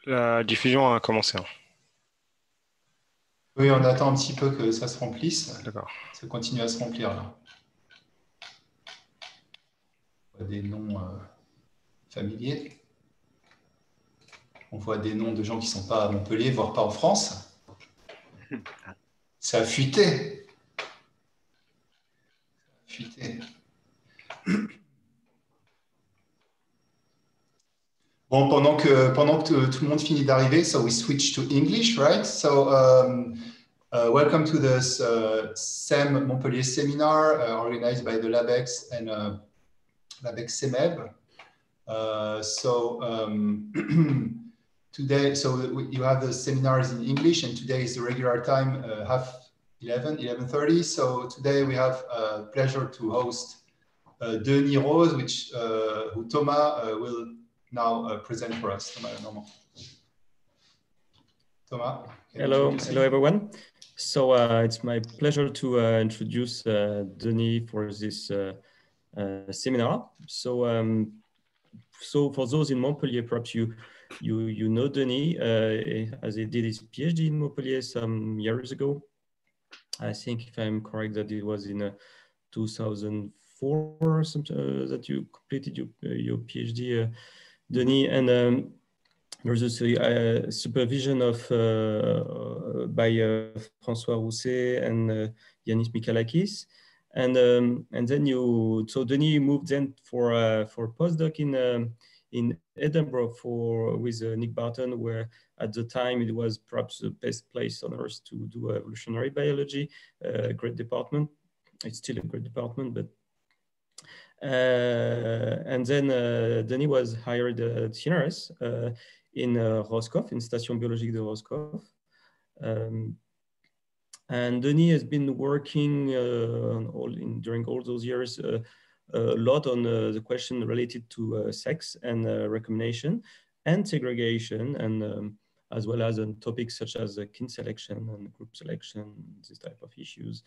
La diffusion a commencé, hein. Oui, on attend un petit peu que ça se remplisse. D'accord. Ça continue à se remplir là. On voit des noms familiers. On voit des noms de gens qui ne sont pas à Montpellier, voire pas en France. Ça a fuité. Fuité. Bon, pendant que tout le monde finit d'arriver, so we switch to English, right? So welcome to this SEM Montpellier seminar organized by the LabEx and LabEx CEMEB. Today, you have the seminars in English, and today is the regular time, half 11:30. So today we have pleasure to host Denis Rose, who Thomas will now present for us. Thomas, hello everyone. So it's my pleasure to introduce Denis for this seminar. So for those in Montpellier, perhaps you know Denis, as he did his PhD in Montpellier some years ago. I think, if I'm correct, that it was in 2004 or something that you completed your PhD, Denis, and there's a supervision of by François Rousset and Yanis Mikalakis. And then Denis moved then for postdoc in Edinburgh with Nick Barton, where at the time it was perhaps the best place on earth to do evolutionary biology. Great department. It's still a great department, but and then Denis was hired at CNRS in Roscoff, in Station Biologique de Roscoff. And Denis has been working during all those years a lot on the question related to sex and recombination and segregation, and as well as on topics such as kin selection and group selection, this type of issues,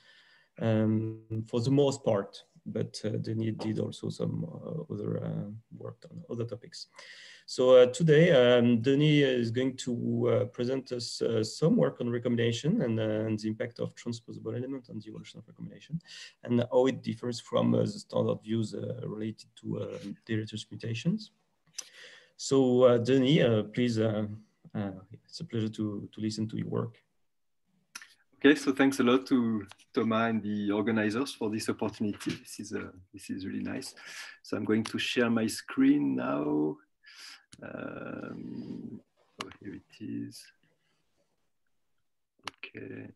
for the most part. But Denis did also some other work on other topics. So today, Denis is going to present us some work on recombination and the impact of transposable element on the evolution of recombination, and how it differs from the standard views related to deleterious mutations. So Denis, please, it's a pleasure to listen to your work. Okay, so thanks a lot to Thomas and the organizers for this opportunity. This is really nice. So I'm going to share my screen now. Oh, here it is. Okay.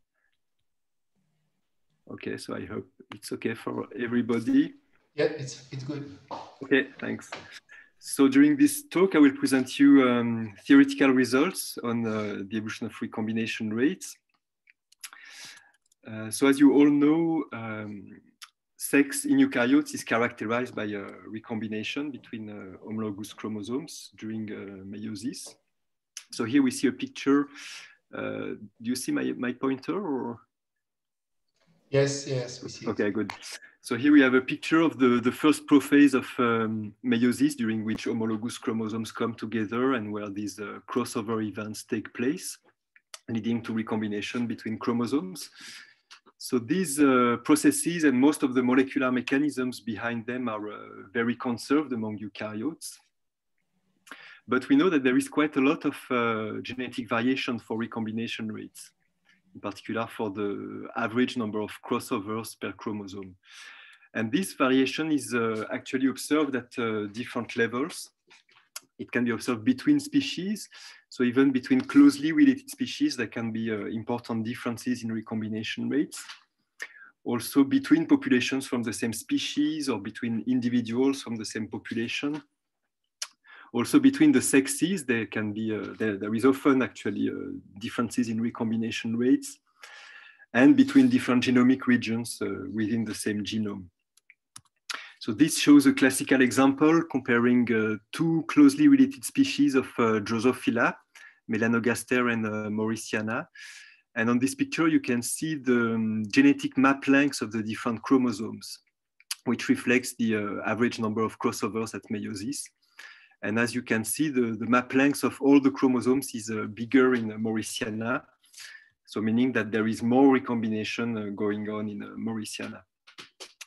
Okay, so I hope it's okay for everybody. Yeah, it's good. Okay, thanks. So during this talk, I will present you theoretical results on the evolution of recombination rates. So as you all know, sex in eukaryotes is characterized by a recombination between homologous chromosomes during meiosis. So here we see a picture. Do you see my pointer? Or? Yes, we see Okay, it. Good. So here we have a picture of the first prophase of meiosis, during which homologous chromosomes come together and where these crossover events take place, leading to recombination between chromosomes. So these processes and most of the molecular mechanisms behind them are very conserved among eukaryotes. But we know that there is quite a lot of genetic variation for recombination rates, in particular for the average number of crossovers per chromosome. And this variation is actually observed at different levels. It can be observed between species. So even between closely related species, there can be important differences in recombination rates. Also between populations from the same species or between individuals from the same population. Also between the sexes, there can be, there is often actually differences in recombination rates, and between different genomic regions within the same genome. So this shows a classical example comparing two closely related species of Drosophila, Melanogaster and Mauritiana. And on this picture, you can see the genetic map lengths of the different chromosomes, which reflects the average number of crossovers at meiosis. And as you can see, the map length of all the chromosomes is bigger in Mauritiana. So meaning that there is more recombination going on in Mauritiana.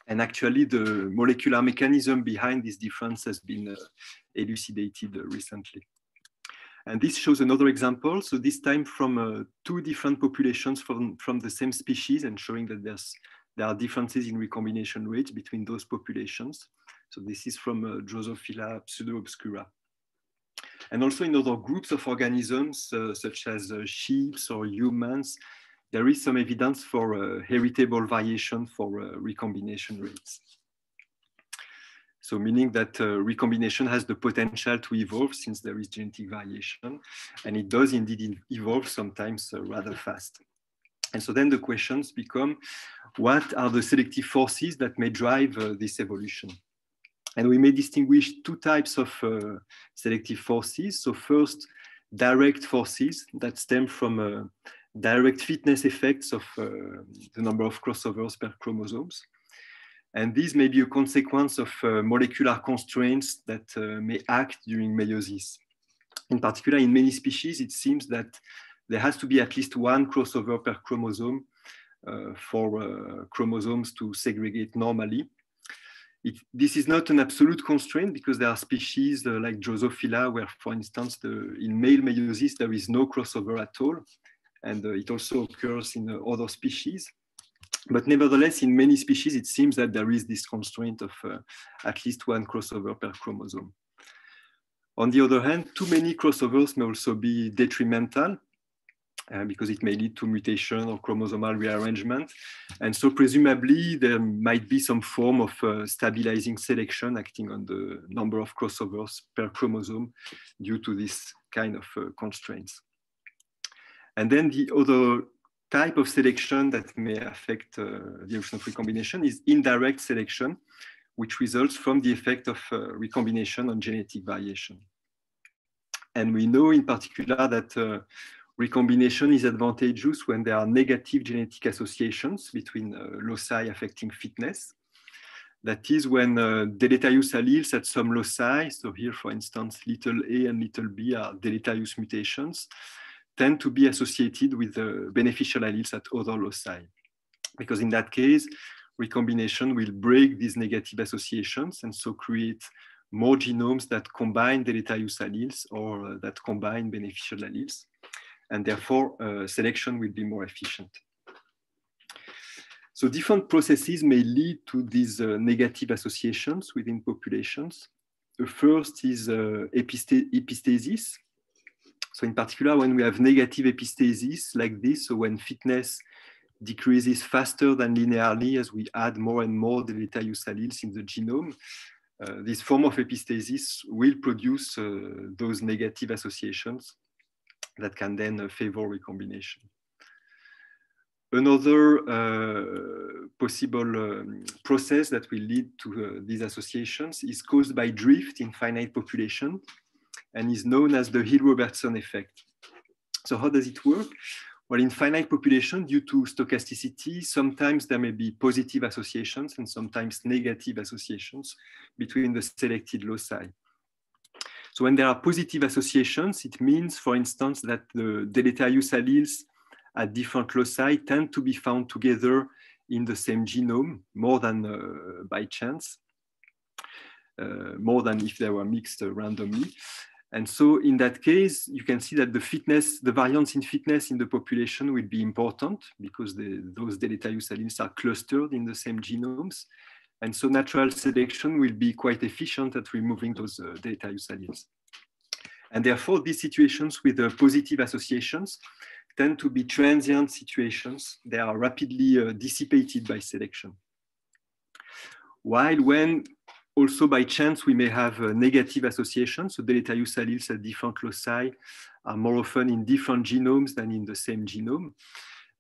And actually the molecular mechanism behind this difference has been elucidated recently. And this shows another example. So this time from two different populations from the same species, and showing that there are differences in recombination rates between those populations. So this is from Drosophila pseudo-obscura. And also in other groups of organisms, such as sheep or humans, there is some evidence for heritable variation for recombination rates. So meaning that recombination has the potential to evolve since there is genetic variation, and it does indeed evolve sometimes rather fast. And so then the questions become, what are the selective forces that may drive this evolution? And we may distinguish two types of selective forces. So first, direct forces that stem from direct fitness effects of the number of crossovers per chromosomes. And these may be a consequence of molecular constraints that may act during meiosis. In particular, in many species, it seems that there has to be at least one crossover per chromosome for chromosomes to segregate normally. This is not an absolute constraint, because there are species like Drosophila where, for instance, in male meiosis, there is no crossover at all. And it also occurs in other species. But nevertheless, in many species, it seems that there is this constraint of at least one crossover per chromosome. On the other hand, too many crossovers may also be detrimental, because it may lead to mutation or chromosomal rearrangement. And so presumably there might be some form of stabilizing selection acting on the number of crossovers per chromosome due to this kind of constraints. And then the other type of selection that may affect the evolution of recombination is indirect selection, which results from the effect of recombination on genetic variation. And we know in particular that recombination is advantageous when there are negative genetic associations between loci affecting fitness. That is when deleterious alleles at some loci, so here for instance little a and little b are deleterious mutations, tend to be associated with beneficial alleles at other loci. Because in that case, recombination will break these negative associations and so create more genomes that combine deleterious alleles or that combine beneficial alleles. And therefore, selection will be more efficient. So different processes may lead to these negative associations within populations. The first is epistasis. So in particular, when we have negative epistasis like this, so when fitness decreases faster than linearly as we add more and more deleterious alleles in the genome, this form of epistasis will produce those negative associations that can then favor recombination. Another possible process that will lead to these associations is caused by drift in finite population and is known as the Hill-Robertson effect. So how does it work? Well, in finite population, due to stochasticity, sometimes there may be positive associations and sometimes negative associations between the selected loci. So when there are positive associations, it means, for instance, that the deleterious alleles at different loci tend to be found together in the same genome, more than by chance, more than if they were mixed randomly. And so in that case, you can see that the variance in fitness in the population will be important because those deleterious alleles are clustered in the same genomes. And so natural selection will be quite efficient at removing those deleterious alleles. And therefore, these situations with positive associations tend to be transient situations. They are rapidly dissipated by selection. While when also by chance we may have negative associations, so deleterious alleles at different loci are more often in different genomes than in the same genome,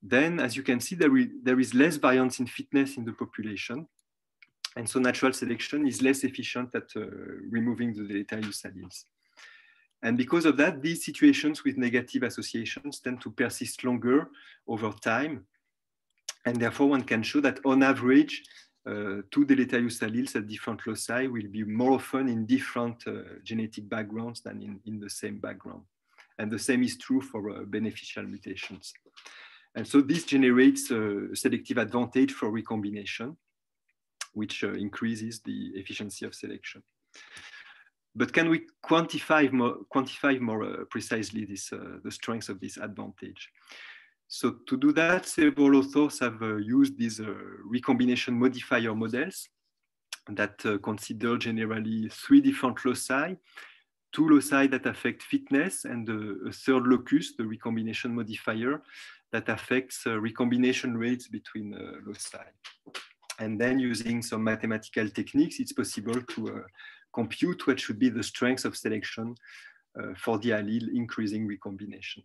then as you can see, there is less variance in fitness in the population. And so natural selection is less efficient at removing the deleterious alleles. And because of that, these situations with negative associations tend to persist longer over time. And therefore, one can show that on average, two deleterious alleles at different loci will be more often in different genetic backgrounds than in the same background. And the same is true for beneficial mutations. And so this generates a selective advantage for recombination, which increases the efficiency of selection. But can we quantify more precisely this, the strengths of this advantage? So to do that, several authors have used these recombination modifier models that consider generally 3 different loci, 2 loci that affect fitness, and a third locus, the recombination modifier, that affects recombination rates between loci. And then using some mathematical techniques, it's possible to compute what should be the strength of selection for the allele increasing recombination.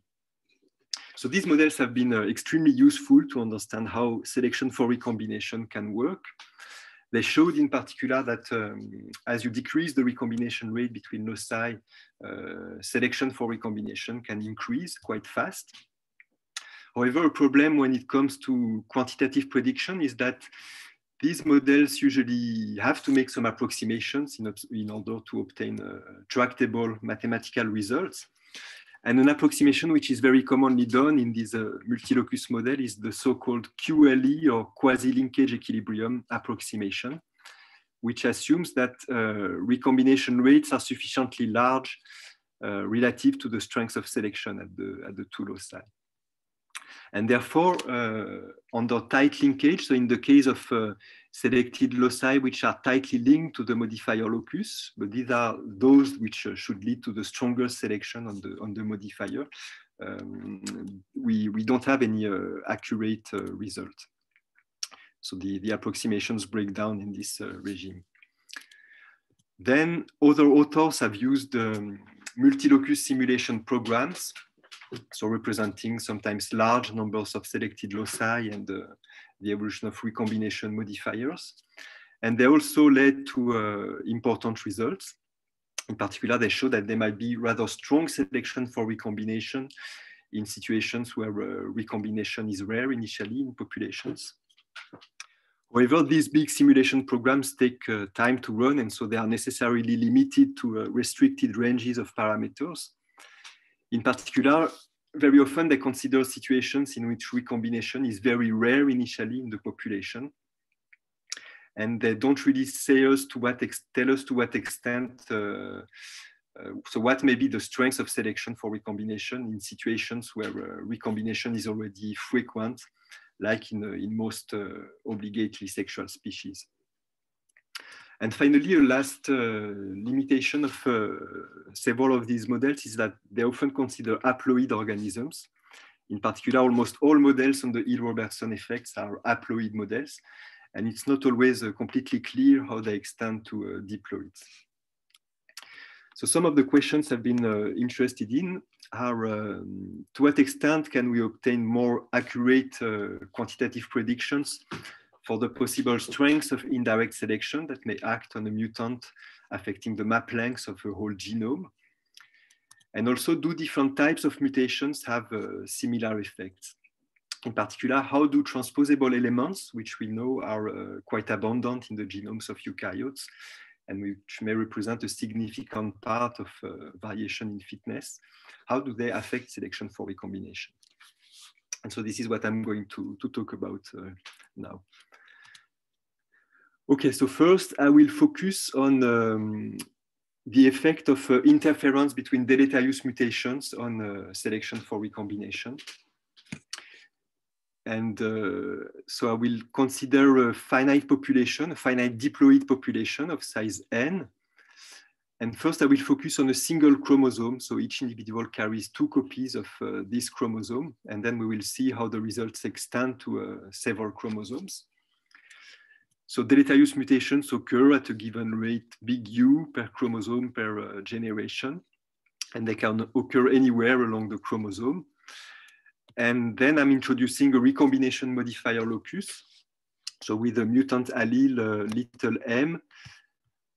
So these models have been extremely useful to understand how selection for recombination can work. They showed in particular that as you decrease the recombination rate between loci, selection for recombination can increase quite fast. However, a problem when it comes to quantitative prediction is that these models usually have to make some approximations in order to obtain tractable mathematical results. And an approximation which is very commonly done in this multilocus model is the so-called QLE, or quasi-linkage equilibrium approximation, which assumes that recombination rates are sufficiently large relative to the strength of selection at the 2 loci. And therefore, under tight linkage, so in the case of selected loci which are tightly linked to the modifier locus, but these are those which should lead to the strongest selection on the modifier, we don't have any accurate result. So the approximations break down in this regime. Then other authors have used multilocus simulation programs, so representing sometimes large numbers of selected loci and the evolution of recombination modifiers. And they also led to important results. In particular, they show that there might be rather strong selection for recombination in situations where recombination is rare initially in populations. However, these big simulation programs take time to run, and so they are necessarily limited to restricted ranges of parameters. In particular, very often they consider situations in which recombination is very rare initially in the population. And they don't really tell us to what extent, so what may be the strength of selection for recombination in situations where recombination is already frequent, like in most obligately sexual species. And finally, a last limitation of several of these models is that they often consider haploid organisms. In particular, almost all models on the Hill-Robertson effects are haploid models, and it's not always completely clear how they extend to diploids. So some of the questions I've been interested in are to what extent can we obtain more accurate quantitative predictions for the possible strengths of indirect selection that may act on a mutant affecting the map length of a whole genome? And also, do different types of mutations have similar effects? In particular, how do transposable elements, which we know are quite abundant in the genomes of eukaryotes, and which may represent a significant part of variation in fitness, how do they affect selection for recombination? And so this is what I'm going to talk about now. Okay, so first I will focus on the effect of interference between deleterious mutations on selection for recombination. And so I will consider a finite population, a finite diploid population of size n. And first I will focus on a single chromosome. So each individual carries 2 copies of this chromosome. And then we will see how the results extend to several chromosomes. So deleterious mutations occur at a given rate, big U per chromosome per generation. And they can occur anywhere along the chromosome. And then I'm introducing a recombination modifier locus. So with a mutant allele little m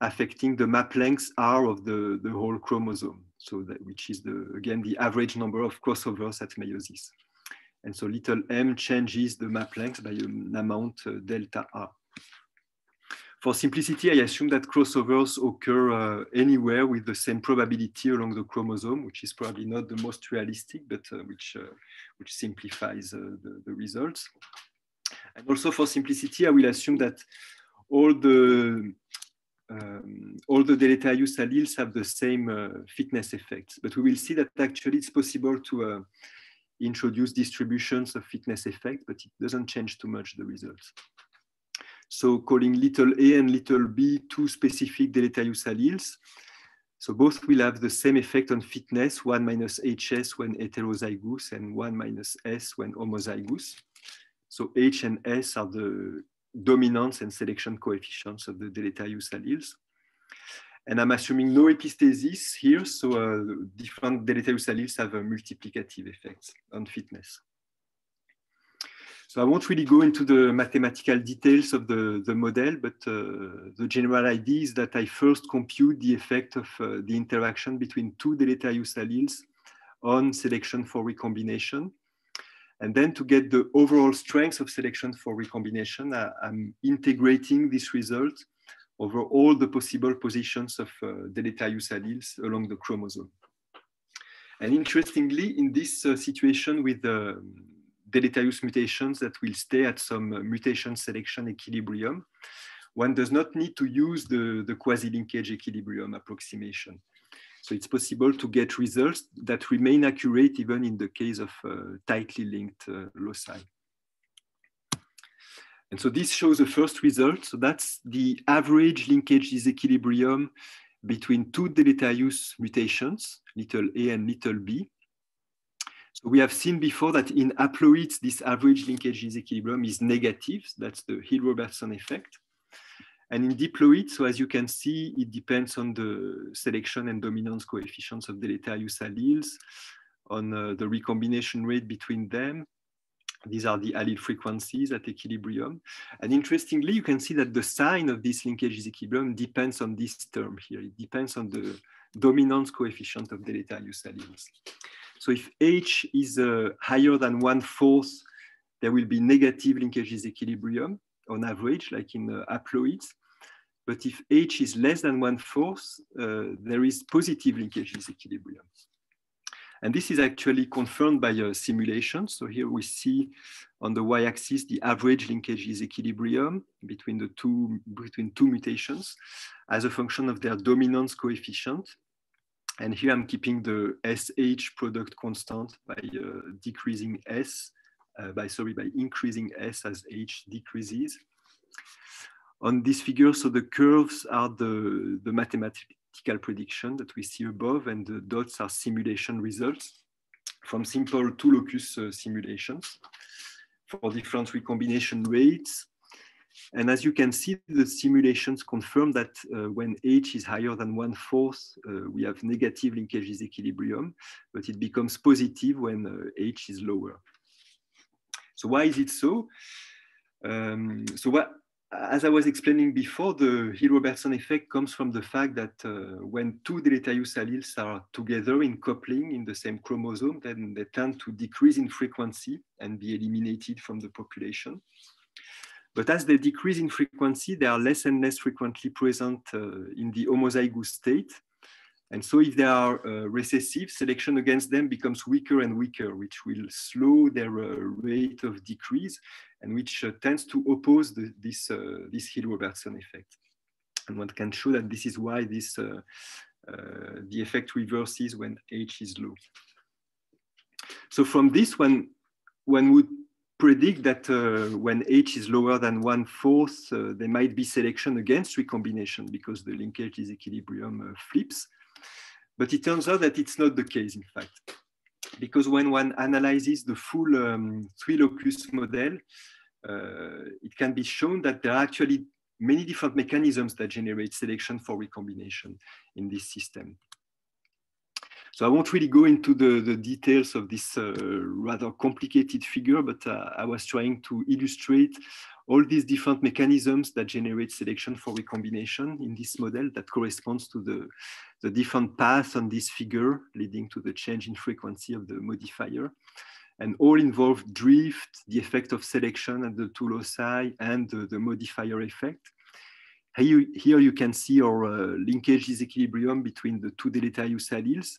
affecting the map length R of the whole chromosome. So that, which is again the average number of crossovers at meiosis. And so little m changes the map length by an amount delta R. For simplicity, I assume that crossovers occur anywhere with the same probability along the chromosome, which is probably not the most realistic, but which simplifies the results. And also for simplicity, I will assume that all the deleterious alleles have the same fitness effects, but we will see that actually it's possible to introduce distributions of fitness effect, but it doesn't change too much the results. So calling little a and little b two specific deleterious alleles. So both will have the same effect on fitness, 1 minus HS when heterozygous and 1 minus S when homozygous. So H and S are the dominance and selection coefficients of the deleterious alleles. And I'm assuming no epistasis here, so different deleterious alleles have multiplicative effects on fitness. So I won't really go into the mathematical details of the model, but the general idea is that I first compute the effect of the interaction between two deleterious alleles on selection for recombination. And then to get the overall strength of selection for recombination, I'm integrating this result over all the possible positions of deleterious alleles along the chromosome. And interestingly, in this situation with deleterious mutations that will stay at some mutation selection equilibrium, one does not need to use the quasi-linkage equilibrium approximation. So it's possible to get results that remain accurate even in the case of tightly linked loci. And so this shows the first result. So that's the average linkage disequilibrium between two deleterious mutations, little a and little b. So we have seen before that in haploids, this average linkage disequilibrium is negative. That's the Hill-Robertson effect. And in diploids, so as you can see, it depends on the selection and dominance coefficients of deleterious alleles, on the recombination rate between them. These are the allele frequencies at equilibrium. And interestingly, you can see that the sign of this linkage disequilibrium depends on this term here. It depends on the dominance coefficient of deleterious alleles. So if H is higher than 1/4, there will be negative linkage disequilibrium on average, like in haploids. But if H is less than 1/4, there is positive linkage disequilibrium. And this is actually confirmed by simulations. So here we see on the y-axis the average linkage disequilibrium between two mutations as a function of their dominance coefficient. And here I'm keeping the SH product constant by decreasing S, by increasing S as H decreases. On this figure, so the curves are the mathematical prediction that we see above, and the dots are simulation results from simple two-locus simulations for different recombination rates. And as you can see, the simulations confirm that when H is higher than 1/4, we have negative linkage disequilibrium, but it becomes positive when H is lower. So why is it so? As I was explaining before, the Hill-Robertson effect comes from the fact that when two deleterious alleles are together in coupling in the same chromosome, then they tend to decrease in frequency and be eliminated from the population. But as they decrease in frequency, they are less and less frequently present in the homozygous state. And so if they are recessive, selection against them becomes weaker and weaker, which will slow their rate of decrease, and which tends to oppose this Hill-Robertson effect. And one can show that this is why the effect reverses when H is low. So from this, one would predict that when H is lower than 1/4, there might be selection against recombination because the linkage disequilibrium flips. But it turns out that it's not the case, in fact, because when one analyzes the full three-locus model, it can be shown that there are actually many different mechanisms that generate selection for recombination in this system. So I won't really go into the details of this rather complicated figure, but I was trying to illustrate all these different mechanisms that generate selection for recombination in this model that corresponds to the different paths on this figure leading to the change in frequency of the modifier. And all involve drift, the effect of selection at the two loci, and the modifier effect. Here you can see our linkage disequilibrium between the two deleterious alleles,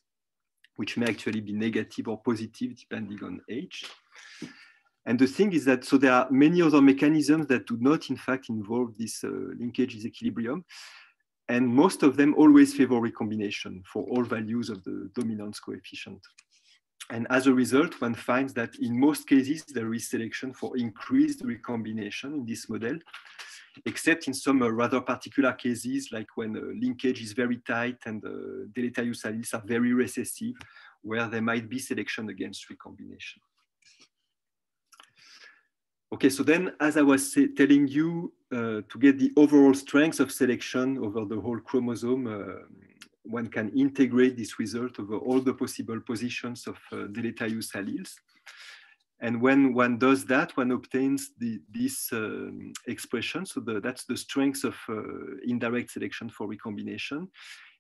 which may actually be negative or positive depending on age. And the thing is that, so there are many other mechanisms that do not in fact involve this linkage disequilibrium. And most of them always favor recombination for all values of the dominance coefficient. And as a result, one finds that in most cases, there is selection for increased recombination in this model, except in some rather particular cases, like when linkage is very tight and deleterious alleles are very recessive, where there might be selection against recombination. Okay, so then, as I was telling you, to get the overall strength of selection over the whole chromosome, one can integrate this result over all the possible positions of deleterious alleles. And when one does that, one obtains this expression. So that's the strength of indirect selection for recombination.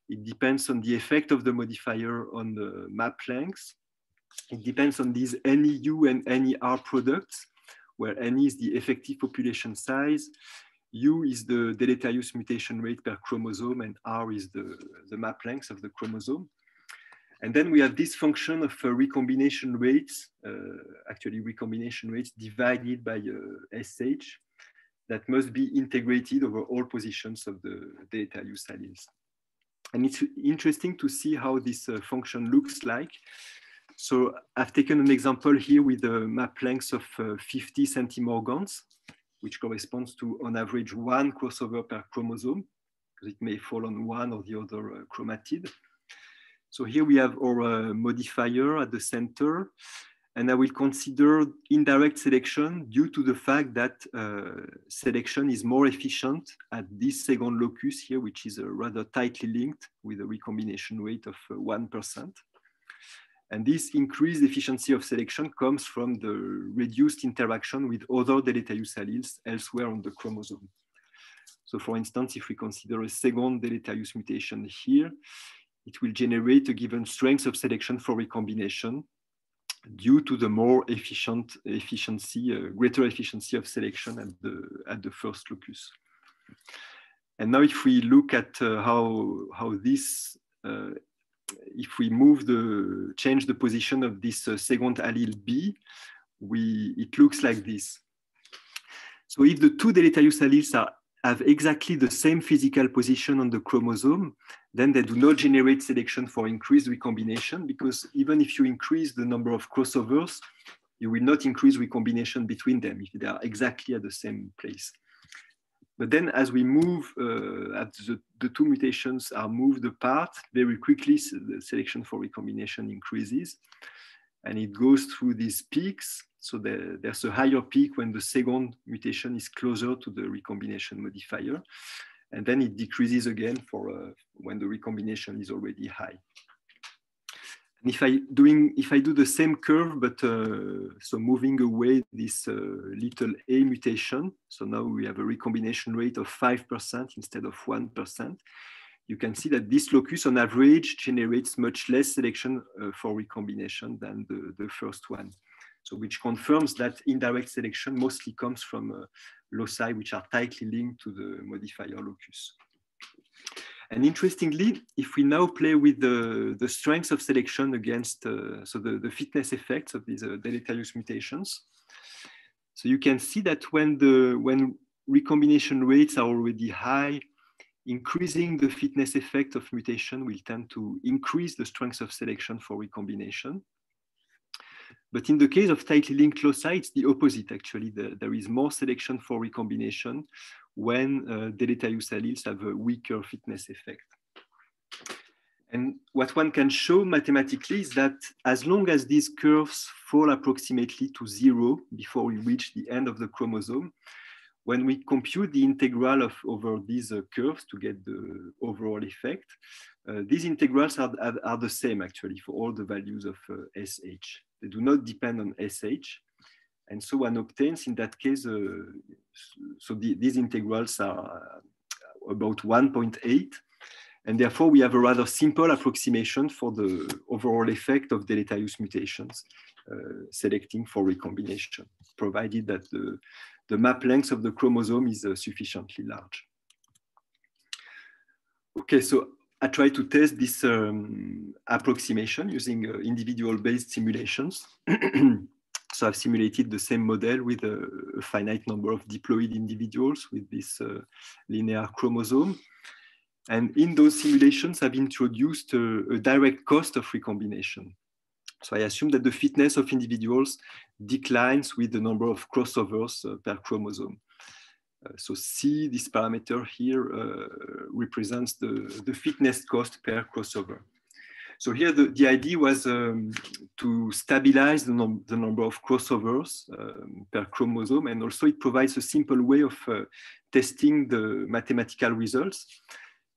It depends on the effect of the modifier on the map length. It depends on these NEU and NER products, where NE is the effective population size, U is the deleterious mutation rate per chromosome, and R is the map length of the chromosome. And then we have this function of recombination rates, actually recombination rates divided by SH, that must be integrated over all positions of the deleterious alleles. And it's interesting to see how this function looks like. So I've taken an example here with a map length of 50 centimorgans, which corresponds to, on average, 1 crossover per chromosome, because it may fall on one or the other chromatid. So here we have our modifier at the center, and I will consider indirect selection due to the fact that selection is more efficient at this second locus here, which is rather tightly linked with a recombination rate of 1%. And this increased efficiency of selection comes from the reduced interaction with other deleterious alleles elsewhere on the chromosome. So for instance, if we consider a second deleterious mutation here, it will generate a given strength of selection for recombination due to the more greater efficiency of selection at the first locus. And now if we look at how this, if we change the position of this second allele B, it looks like this. So if the two deleterious alleles have exactly the same physical position on the chromosome, then they do not generate selection for increased recombination, because even if you increase the number of crossovers, you will not increase recombination between them if they are exactly at the same place. But then as we move, the two mutations are moved apart, very quickly the selection for recombination increases. And it goes through these peaks. So there's a higher peak when the second mutation is closer to the recombination modifier. And then it decreases again for when the recombination is already high. And if I do the same curve, but so moving away this little a mutation, so now we have a recombination rate of 5% instead of 1%, you can see that this locus on average generates much less selection for recombination than the first one. So which confirms that indirect selection mostly comes from loci which are tightly linked to the modifier locus. And interestingly, if we now play with the strength of selection against, so the fitness effects of these deleterious mutations, so you can see that when recombination rates are already high, increasing the fitness effect of mutation will tend to increase the strength of selection for recombination. But in the case of tightly linked loci, it's the opposite, actually. There is more selection for recombination when deleterious alleles have a weaker fitness effect. And what one can show mathematically is that as long as these curves fall approximately to 0 before we reach the end of the chromosome, when we compute the integral over these curves to get the overall effect, these integrals are the same, actually, for all the values of SH. They do not depend on SH. And so one obtains, in that case, these integrals are about 1.8. And therefore, we have a rather simple approximation for the overall effect of deleterious mutations selecting for recombination, provided that the map length of the chromosome is sufficiently large. Okay, so I try to test this approximation using individual-based simulations. So I've simulated the same model with a finite number of diploid individuals with this linear chromosome. And in those simulations, I've introduced a direct cost of recombination. So I assume that the fitness of individuals declines with the number of crossovers per chromosome. So C, this parameter here, represents the fitness cost per crossover. So here the idea was to stabilize the number of crossovers per chromosome, and also it provides a simple way of testing the mathematical results,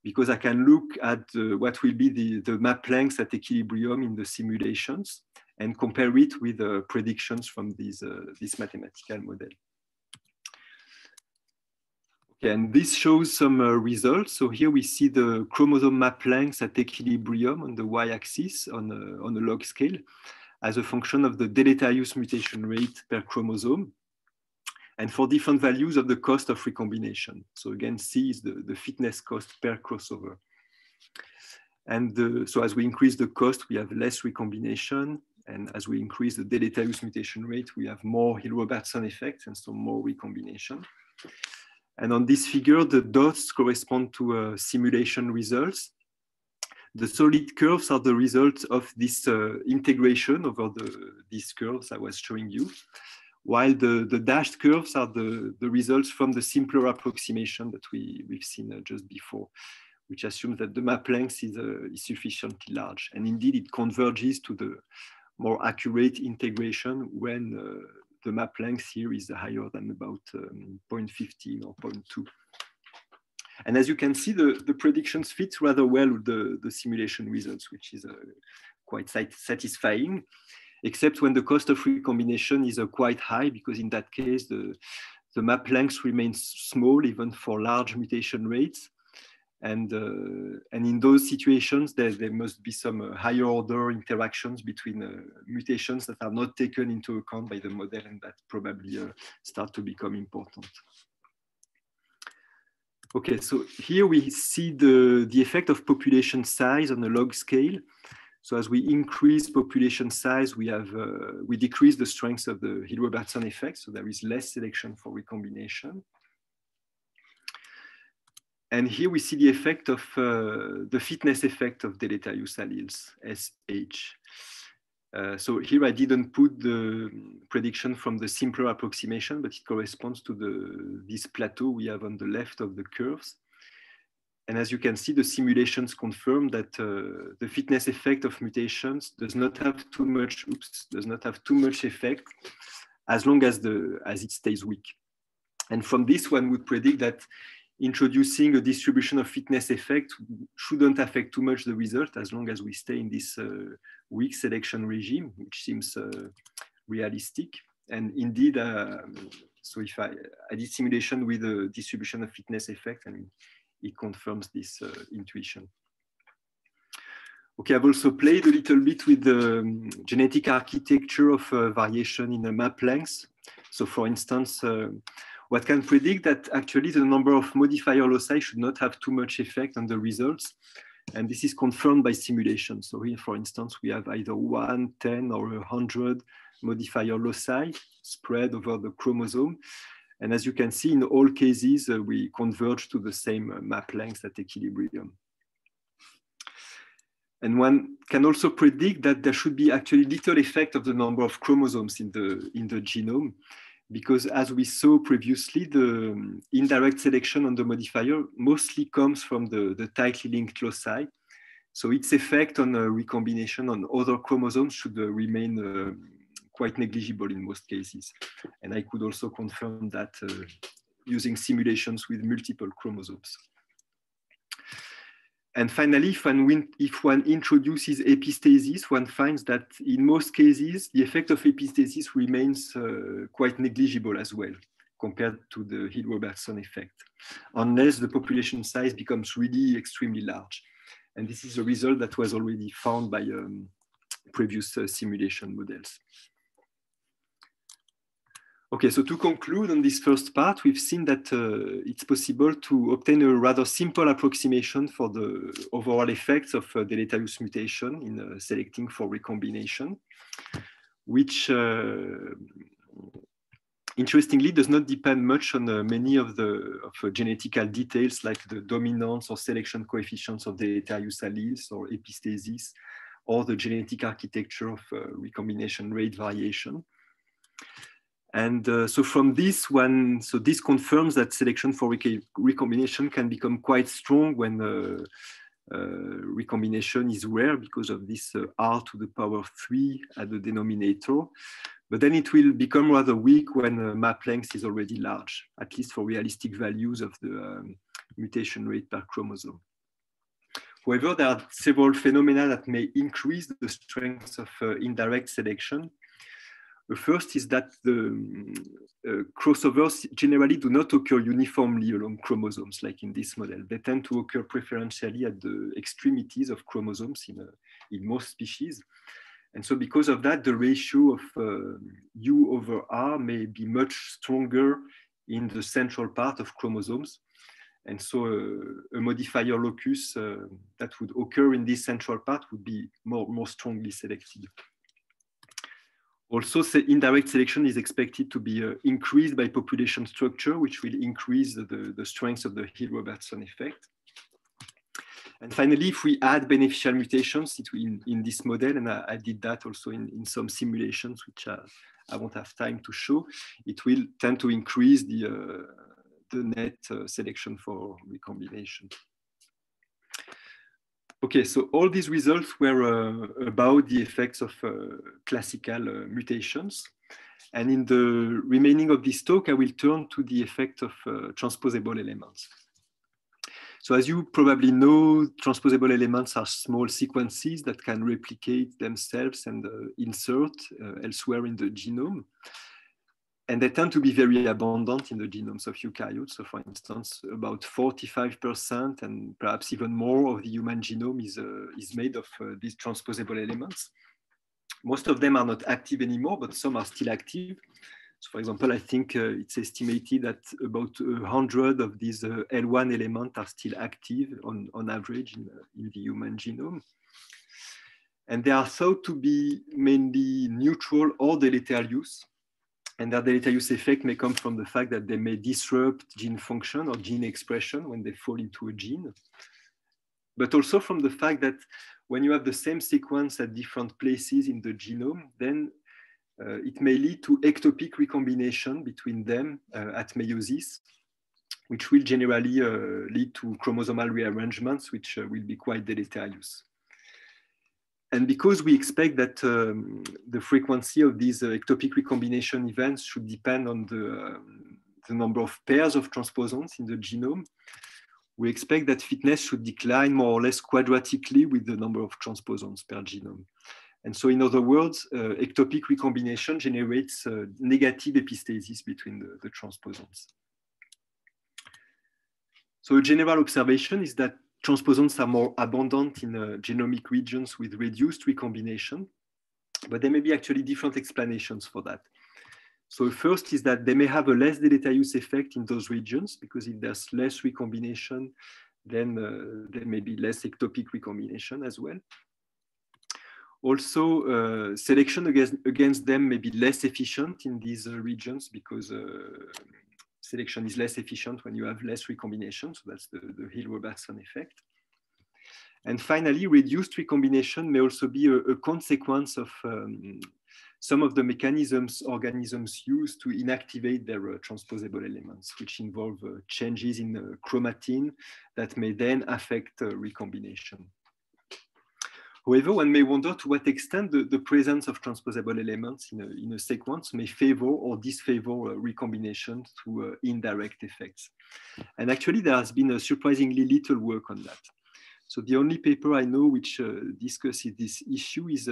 because I can look at what will be the map lengths at equilibrium in the simulations and compare it with predictions from this mathematical model. Okay, and this shows some results. So here we see the chromosome map lengths at equilibrium on the y-axis on a log scale as a function of the deleterious mutation rate per chromosome, and for different values of the cost of recombination. So again, C is the fitness cost per crossover. And so as we increase the cost, we have less recombination. And as we increase the deleterious mutation rate, we have more Hill-Robertson effects and so more recombination. And on this figure, the dots correspond to simulation results. The solid curves are the result of this integration over these curves I was showing you, while the dashed curves are the results from the simpler approximation that we've seen just before, which assumes that the map length is sufficiently large. And indeed, it converges to the more accurate integration when the map length here is higher than about 0.15 or 0.2. And as you can see, the predictions fit rather well with the simulation results, which is quite satisfying, except when the cost of recombination is quite high, because in that case, the map length remains small, even for large mutation rates. And in those situations, there must be some higher order interactions between mutations that are not taken into account by the model, and that probably start to become important. Okay, so here we see the effect of population size on a log scale. So as we increase population size, we decrease the strength of the Hill-Robertson effect, so there is less selection for recombination. And here we see the effect of the fitness effect of deleterious alleles, SH. So here I didn't put the prediction from the simpler approximation, but it corresponds to this plateau we have on the left of the curves. And as you can see, the simulations confirm that the fitness effect of mutations does not have too much effect as long as it stays weak. And from this, one would predict that introducing a distribution of fitness effect shouldn't affect too much the result as long as we stay in this weak selection regime, which seems realistic. And indeed, so if I did simulation with a distribution of fitness effect, and it confirms this intuition. Okay, I've also played a little bit with the genetic architecture of variation in the map length. So for instance, what can predict that actually the number of modifier loci should not have too much effect on the results. And this is confirmed by simulation. So here, for instance, we have either 1, 10, or 100 modifier loci spread over the chromosome. And as you can see, in all cases, we converge to the same map length at equilibrium. And one can also predict that there should be actually little effect of the number of chromosomes in the genome, because as we saw previously, the indirect selection on the modifier mostly comes from the tightly linked loci. So its effect on recombination on other chromosomes should remain quite negligible in most cases. And I could also confirm that using simulations with multiple chromosomes. And finally, if one introduces epistasis, one finds that in most cases, the effect of epistasis remains quite negligible as well, compared to the Hill-Robertson effect, unless the population size becomes really extremely large. And this is a result that was already found by previous simulation models. Okay, so to conclude on this first part, we've seen that it's possible to obtain a rather simple approximation for the overall effects of deleterious mutation in selecting for recombination, which interestingly does not depend much on many of the genetical details like the dominance or selection coefficients of deleterious alleles or epistasis, or the genetic architecture of recombination rate variation. And so from this one, so this confirms that selection for recombination can become quite strong when recombination is rare because of this R to the power 3 at the denominator. But then it will become rather weak when map length is already large, at least for realistic values of the mutation rate per chromosome. However, there are several phenomena that may increase the strength of indirect selection. The first is that the crossovers generally do not occur uniformly along chromosomes, like in this model. They tend to occur preferentially at the extremities of chromosomes in most species. And so because of that, the ratio of U over R may be much stronger in the central part of chromosomes. And so a modifier locus that would occur in this central part would be more strongly selected. Also, indirect selection is expected to be increased by population structure, which will increase the strength of the Hill-Robertson effect. And finally, if we add beneficial mutations in this model, and I did that also in some simulations, which I won't have time to show, it will tend to increase the net selection for recombination. Okay, so all these results were about the effects of classical mutations. And in the remaining of this talk, I will turn to the effect of transposable elements. So as you probably know, transposable elements are small sequences that can replicate themselves and insert elsewhere in the genome. And they tend to be very abundant in the genomes of eukaryotes. So for instance, about 45% and perhaps even more of the human genome is made of these transposable elements. Most of them are not active anymore, but some are still active. So for example, I think it's estimated that about 100 of these L1 elements are still active on average in the human genome. And they are thought to be mainly neutral or deleterious. And their deleterious effect may come from the fact that they may disrupt gene function or gene expression when they fall into a gene. But also from the fact that when you have the same sequence at different places in the genome, then it may lead to ectopic recombination between them at meiosis, which will generally lead to chromosomal rearrangements, which will be quite deleterious. And because we expect that the frequency of these ectopic recombination events should depend on the number of pairs of transposons in the genome, we expect that fitness should decline more or less quadratically with the number of transposons per genome. And so in other words, ectopic recombination generates negative epistasis between the transposons. So a general observation is that transposons are more abundant in genomic regions with reduced recombination, but there may be actually different explanations for that. So first is that they may have a less deleterious effect in those regions, because if there's less recombination, then there may be less ectopic recombination as well. Also, selection against them may be less efficient in these regions, because selection is less efficient when you have less recombination. So that's the Hill-Robertson effect. And finally, reduced recombination may also be a consequence of some of the mechanisms organisms use to inactivate their transposable elements, which involve changes in chromatin that may then affect recombination. However, one may wonder to what extent the presence of transposable elements in a sequence may favor or disfavor recombination through indirect effects. And actually, there has been surprisingly little work on that. So the only paper I know which discusses this issue is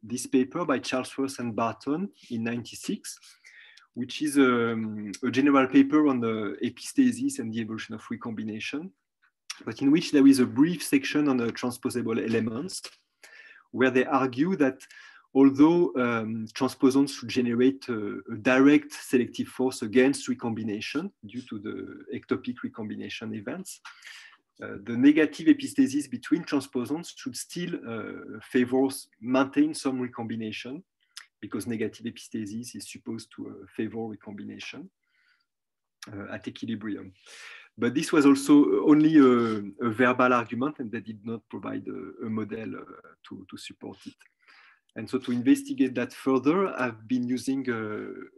this paper by Charles Ross and Barton in '96, which is a general paper on the epistasis and the evolution of recombination, but in which there is a brief section on the transposable elements, where they argue that although transposons should generate a direct selective force against recombination due to the ectopic recombination events, the negative epistasis between transposons should still maintain some recombination, because negative epistasis is supposed to favor recombination at equilibrium. But this was also only a verbal argument, and they did not provide a model to support it. And so to investigate that further, I've been using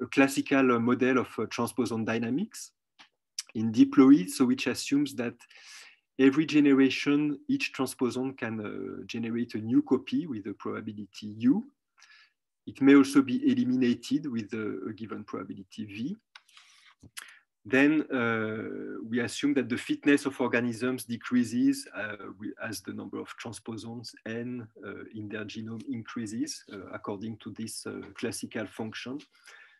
a classical model of transposon dynamics in diploid, so which assumes that every generation, each transposon can generate a new copy with a probability U. It may also be eliminated with a given probability V. Then we assume that the fitness of organisms decreases as the number of transposons N in their genome increases according to this classical function.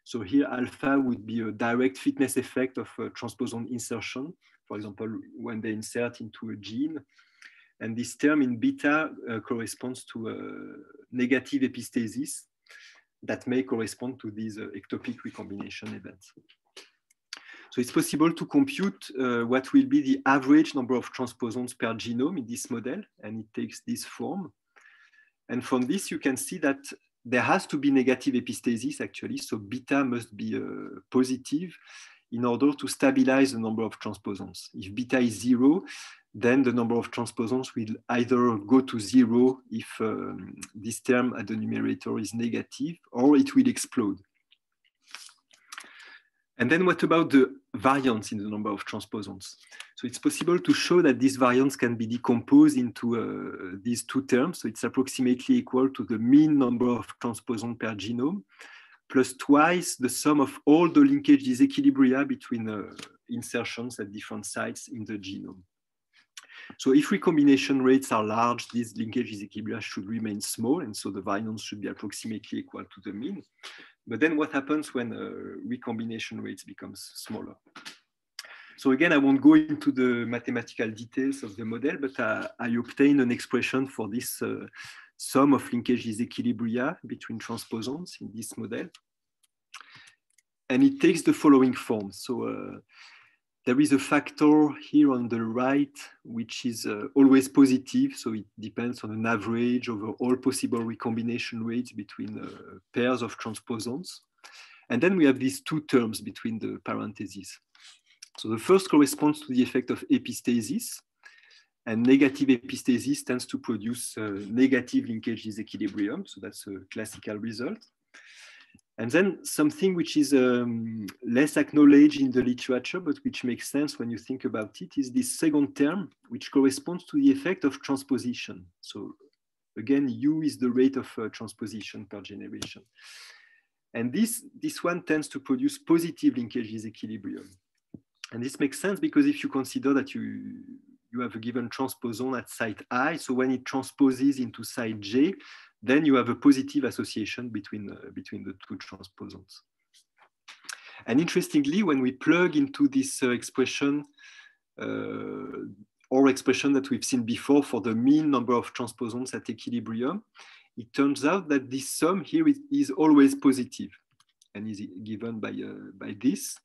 So here alpha would be a direct fitness effect of transposon insertion, for example, when they insert into a gene. And this term in beta corresponds to negative epistasis that may correspond to these ectopic recombination events. So it's possible to compute what will be the average number of transposons per genome in this model, and it takes this form. And from this, you can see that there has to be negative epistasis actually, so beta must be positive in order to stabilize the number of transposons. If beta is 0, then the number of transposons will either go to 0 if this term at the numerator is negative, or it will explode. And then what about the variance in the number of transposons? So it's possible to show that this variance can be decomposed into these two terms. So it's approximately equal to the mean number of transposons per genome, plus twice the sum of all the linkage disequilibria between insertions at different sites in the genome. So if recombination rates are large, these linkage disequilibria should remain small, and so the variance should be approximately equal to the mean. But then what happens when recombination rates becomes smaller? So again, I won't go into the mathematical details of the model, but I obtain an expression for this sum of linkage disequilibria between transposons in this model. And it takes the following form. So there is a factor here on the right, which is always positive. So it depends on an average over all possible recombination rates between pairs of transposons. And then we have these two terms between the parentheses. So the first corresponds to the effect of epistasis, and negative epistasis tends to produce negative linkage disequilibrium. So that's a classical result. And then something which is less acknowledged in the literature, but which makes sense when you think about it, is this second term, which corresponds to the effect of transposition. So again, U is the rate of transposition per generation. And this one tends to produce positive linkage disequilibrium. And this makes sense because if you consider that you have a given transposon at site I, so when it transposes into site J, then you have a positive association between the two transposons. And interestingly, when we plug into this expression, or expression that we've seen before for the mean number of transposons at equilibrium, it turns out that this sum here is always positive and is given by this.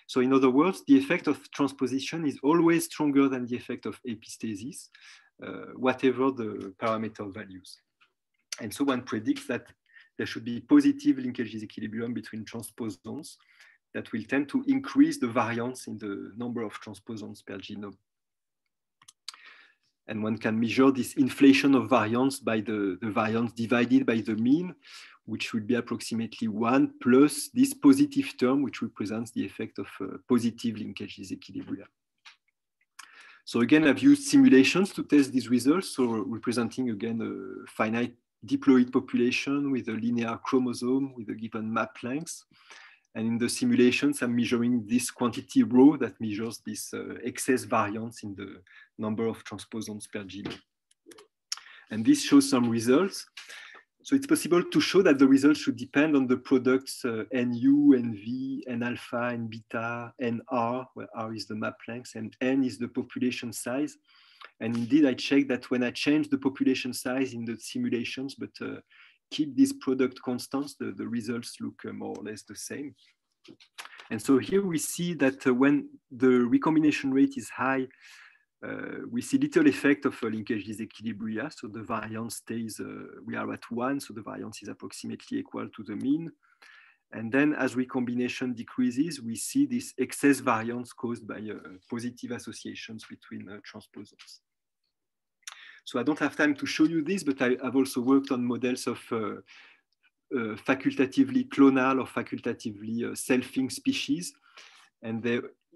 So in other words, the effect of transposition is always stronger than the effect of epistasis, whatever the parameter values. And so one predicts that there should be positive linkage disequilibrium between transposons that will tend to increase the variance in the number of transposons per genome. And one can measure this inflation of variance by the variance divided by the mean, which will be approximately 1 plus this positive term, which represents the effect of positive linkage disequilibria. So again, I've used simulations to test these results. So representing again a finite diploid population with a linear chromosome with a given map length. And in the simulations, I'm measuring this quantity rho that measures this excess variance in the number of transposons per genome. And this shows some results. So it's possible to show that the results should depend on the products NU, NV, N alpha, N beta, NR, where R is the map length, and N is the population size. And indeed, I checked that when I change the population size in the simulations, but keep these product constants, the results look more or less the same. And so here we see that when the recombination rate is high, we see little effect of linkage disequilibria. So the variance stays, we are at 1, so the variance is approximately equal to the mean. And then as recombination decreases, we see this excess variance caused by positive associations between transposons. So I don't have time to show you this, but I've also worked on models of facultatively clonal or facultatively selfing species. And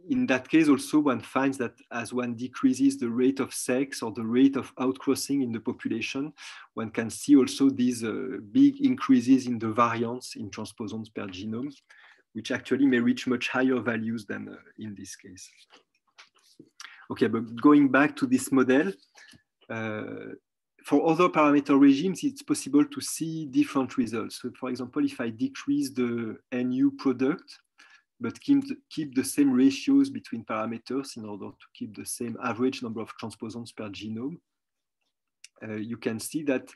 in that case also one finds that as one decreases the rate of sex or the rate of outcrossing in the population, one can see also these big increases in the variance in transposons per genome, which actually may reach much higher values than in this case. Okay, but going back to this model, for other parameter regimes, it's possible to see different results. So for example, if I decrease the NU product, but keep the same ratios between parameters in order to keep the same average number of transposons per genome, you can see that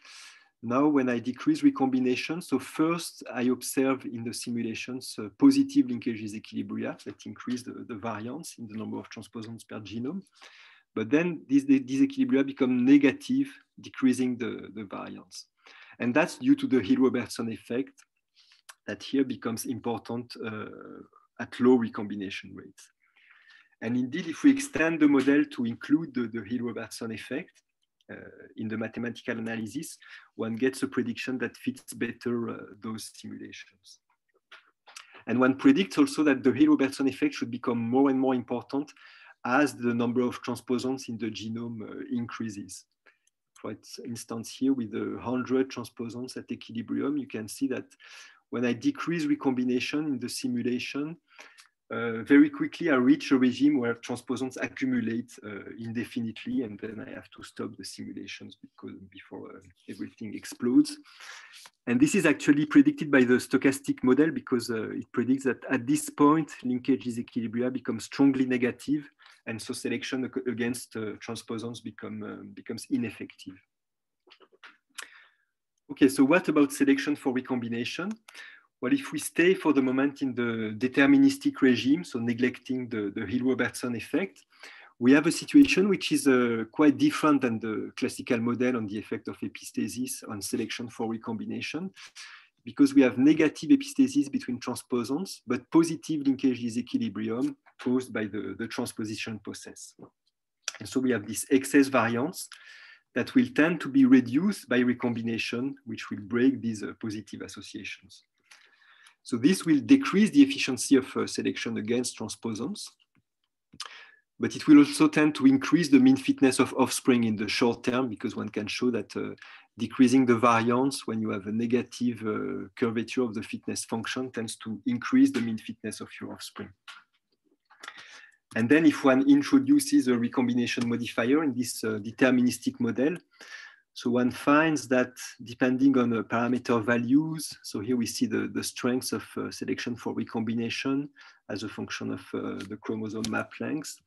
now when I decrease recombination, so first I observe in the simulations positive linkage disequilibria that increase the variance in the number of transposons per genome. But then these disequilibria become negative, decreasing the variance. And that's due to the Hill-Robertson effect that here becomes important at low recombination rates. And indeed, if we extend the model to include the Hill-Robertson effect in the mathematical analysis, one gets a prediction that fits better those simulations. And one predicts also that the Hill-Robertson effect should become more and more important as the number of transposons in the genome increases. For instance, here with the 100 transposons at equilibrium, you can see that when I decrease recombination in the simulation, very quickly I reach a regime where transposons accumulate indefinitely, and then I have to stop the simulations before everything explodes. And this is actually predicted by the stochastic model because it predicts that at this point, linkage disequilibria becomes strongly negative, and so selection against transposons becomes ineffective. Okay, so what about selection for recombination? Well, if we stay for the moment in the deterministic regime, so neglecting the Hill-Robertson effect, we have a situation which is quite different than the classical model on the effect of epistasis on selection for recombination, because we have negative epistasis between transposons, but positive linkage disequilibrium caused by the transposition process. And so we have this excess variance that will tend to be reduced by recombination, which will break these positive associations. So this will decrease the efficiency of selection against transposons, but it will also tend to increase the mean fitness of offspring in the short term, because one can show that decreasing the variance when you have a negative curvature of the fitness function tends to increase the mean fitness of your offspring. And then if one introduces a recombination modifier in this deterministic model, so one finds that depending on the parameter values, so here we see the strengths of selection for recombination as a function of the chromosome map length.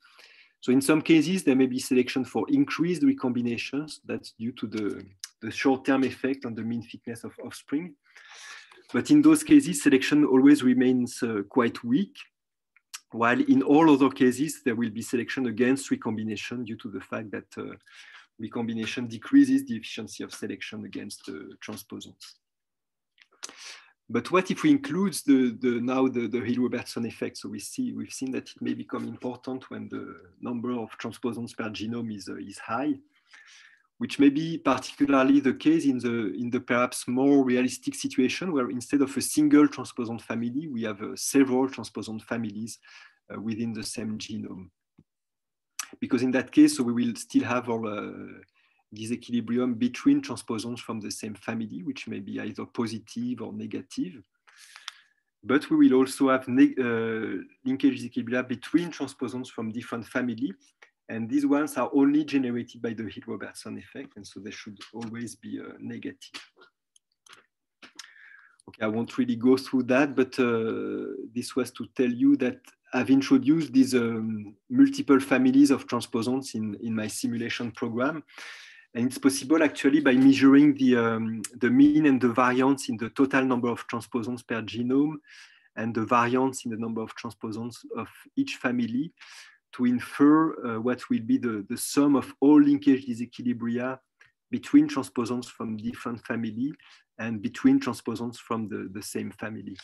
So in some cases, there may be selection for increased recombinations. That's due to the short-term effect on the mean fitness of offspring. But in those cases, selection always remains quite weak, while in all other cases, there will be selection against recombination due to the fact that recombination decreases the efficiency of selection against transposons. But what if we include the Hill-Robertson effect? So we've seen that it may become important when the number of transposons per genome is high, which may be particularly the case in the perhaps more realistic situation where instead of a single transposon family, we have several transposon families within the same genome. Because in that case, so we will still have our disequilibrium between transposons from the same family, which may be either positive or negative. But we will also have linkage disequilibria between transposons from different families. And these ones are only generated by the Hill-Robertson effect, and so they should always be negative. Okay, I won't really go through that, but this was to tell you that I've introduced these multiple families of transposons in my simulation program. And it's possible actually by measuring the mean and the variance in the total number of transposons per genome and the variance in the number of transposons of each family to infer what will be the sum of all linkage disequilibria between transposons from different family and between transposons from the same family.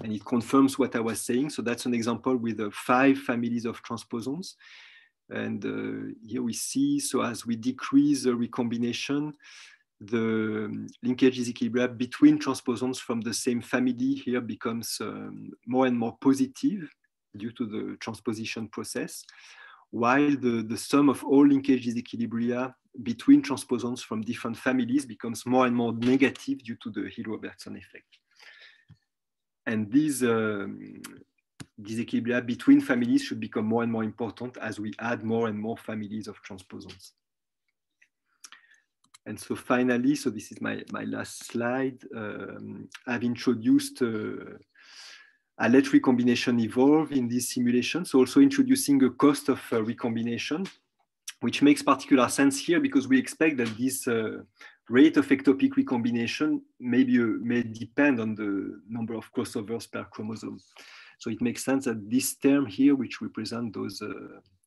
And it confirms what I was saying. So that's an example with 5 families of transposons. And here we see, so as we decrease the recombination, the linkage disequilibria between transposons from the same family here becomes more and more positive due to the transposition process, while the sum of all linkage disequilibria between transposons from different families becomes more and more negative due to the Hill-Robertson effect. And these disequilibria between families should become more and more important as we add more and more families of transposons. And so finally, so this is my last slide, I've introduced I let recombination evolve in this simulation. So also introducing a cost of recombination, which makes particular sense here because we expect that this rate of ectopic recombination may depend on the number of crossovers per chromosome. So it makes sense that this term here, which represent those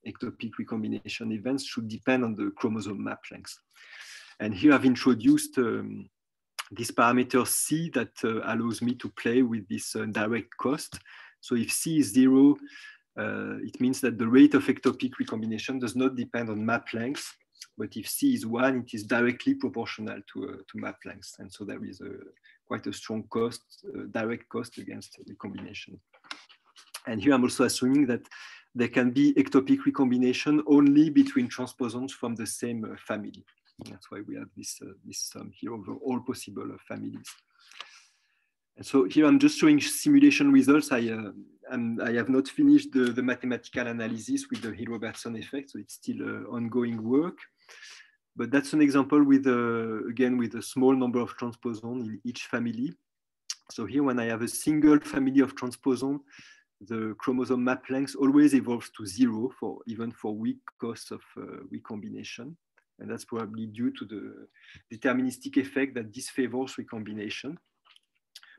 ectopic recombination events, should depend on the chromosome map length. And here I've introduced this parameter C that allows me to play with this direct cost. So if C is 0, it means that the rate of ectopic recombination does not depend on map length, but if C is 1, it is directly proportional to map length. And so there is quite a strong cost, direct cost against recombination. And here I'm also assuming that there can be ectopic recombination only between transposons from the same family. That's why we have this sum here over all possible families. And so here I'm just showing simulation results. I have not finished the mathematical analysis with the Hill-Robertson effect, so it's still ongoing work. But that's an example with, again, with a small number of transposons in each family. So here when I have a single family of transposons, the chromosome map length always evolves to 0 even for weak costs of recombination. And that's probably due to the deterministic effect that disfavors recombination.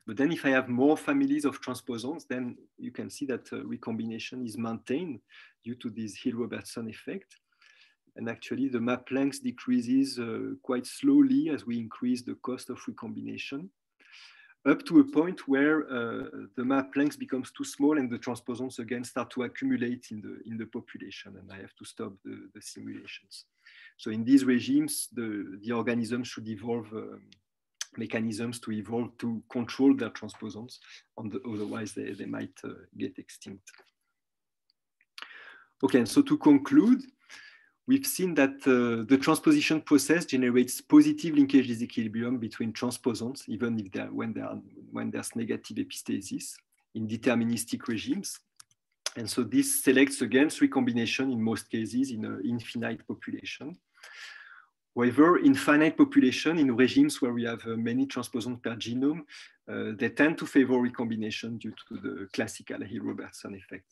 But then if I have more families of transposons, then you can see that recombination is maintained due to this Hill-Robertson effect. And actually the map length decreases quite slowly as we increase the cost of recombination, up to a point where the map length becomes too small and the transposons again start to accumulate in the population, and I have to stop the simulations. So in these regimes, the organisms should evolve mechanisms to evolve to control their transposons, otherwise they might get extinct. Okay, and so to conclude, we've seen that the transposition process generates positive linkage disequilibrium between transposons, even if when there's negative epistasis in deterministic regimes. And so this selects against recombination in most cases in an infinite population. However, in finite population, in regimes where we have many transposons per genome, they tend to favor recombination due to the classical Hill-Robertson effect.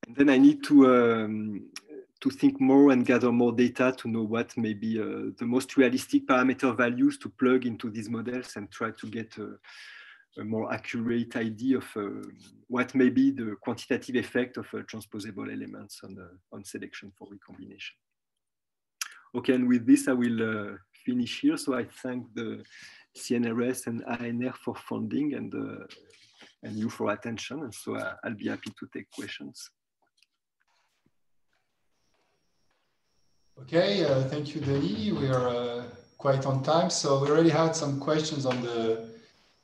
And then I need to think more and gather more data to know what may be the most realistic parameter values to plug into these models and try to get a more accurate idea of what may be the quantitative effect of transposable elements on selection for recombination. Okay, and with this I will finish here. So I thank the CNRS and ANR for funding and you for attention. And so I'll be happy to take questions. Okay, thank you, Denis. We are quite on time. So we already had some questions on the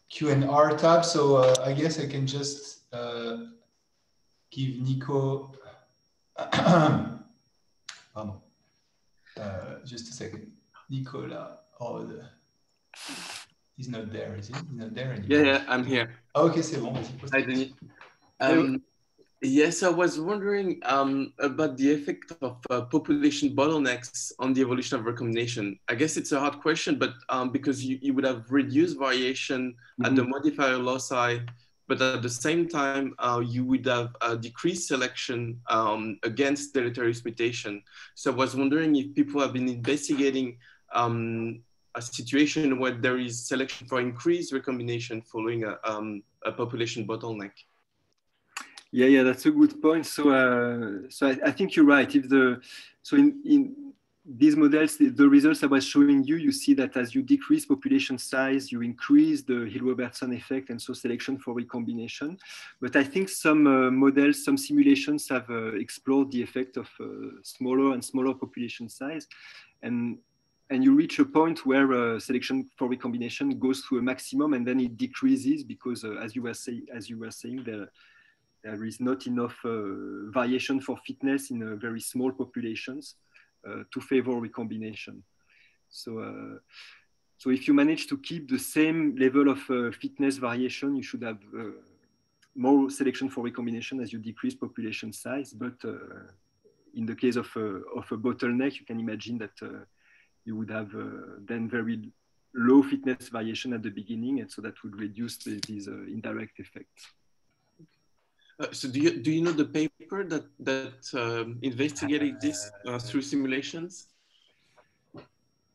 Q&R tab. So I guess I can just give Nico, pardon. Just a second. Nicola, he's not there, is he? He's not there anymore. Yeah, I'm here. Okay, c'est bon. Hi, Denis. Yes, I was wondering about the effect of population bottlenecks on the evolution of recombination. I guess it's a hard question, but because you would have reduced variation at the modifier loci, but at the same time, you would have a decreased selection against deleterious mutation. So I was wondering if people have been investigating a situation where there is selection for increased recombination following a population bottleneck. Yeah, that's a good point. So, I think you're right. In these models, the results I was showing you, you see that as you decrease population size, you increase the Hill-Robertson effect, and so selection for recombination. But I think some models, some simulations have explored the effect of smaller and smaller population size, and you reach a point where selection for recombination goes to a maximum, and then it decreases because, as you were saying, there is not enough variation for fitness in very small populations to favor recombination. So if you manage to keep the same level of fitness variation, you should have more selection for recombination as you decrease population size. But in the case of a bottleneck, you can imagine that you would have then very low fitness variation at the beginning, and so that would reduce these indirect effects. So do you know the paper that investigated this through simulations?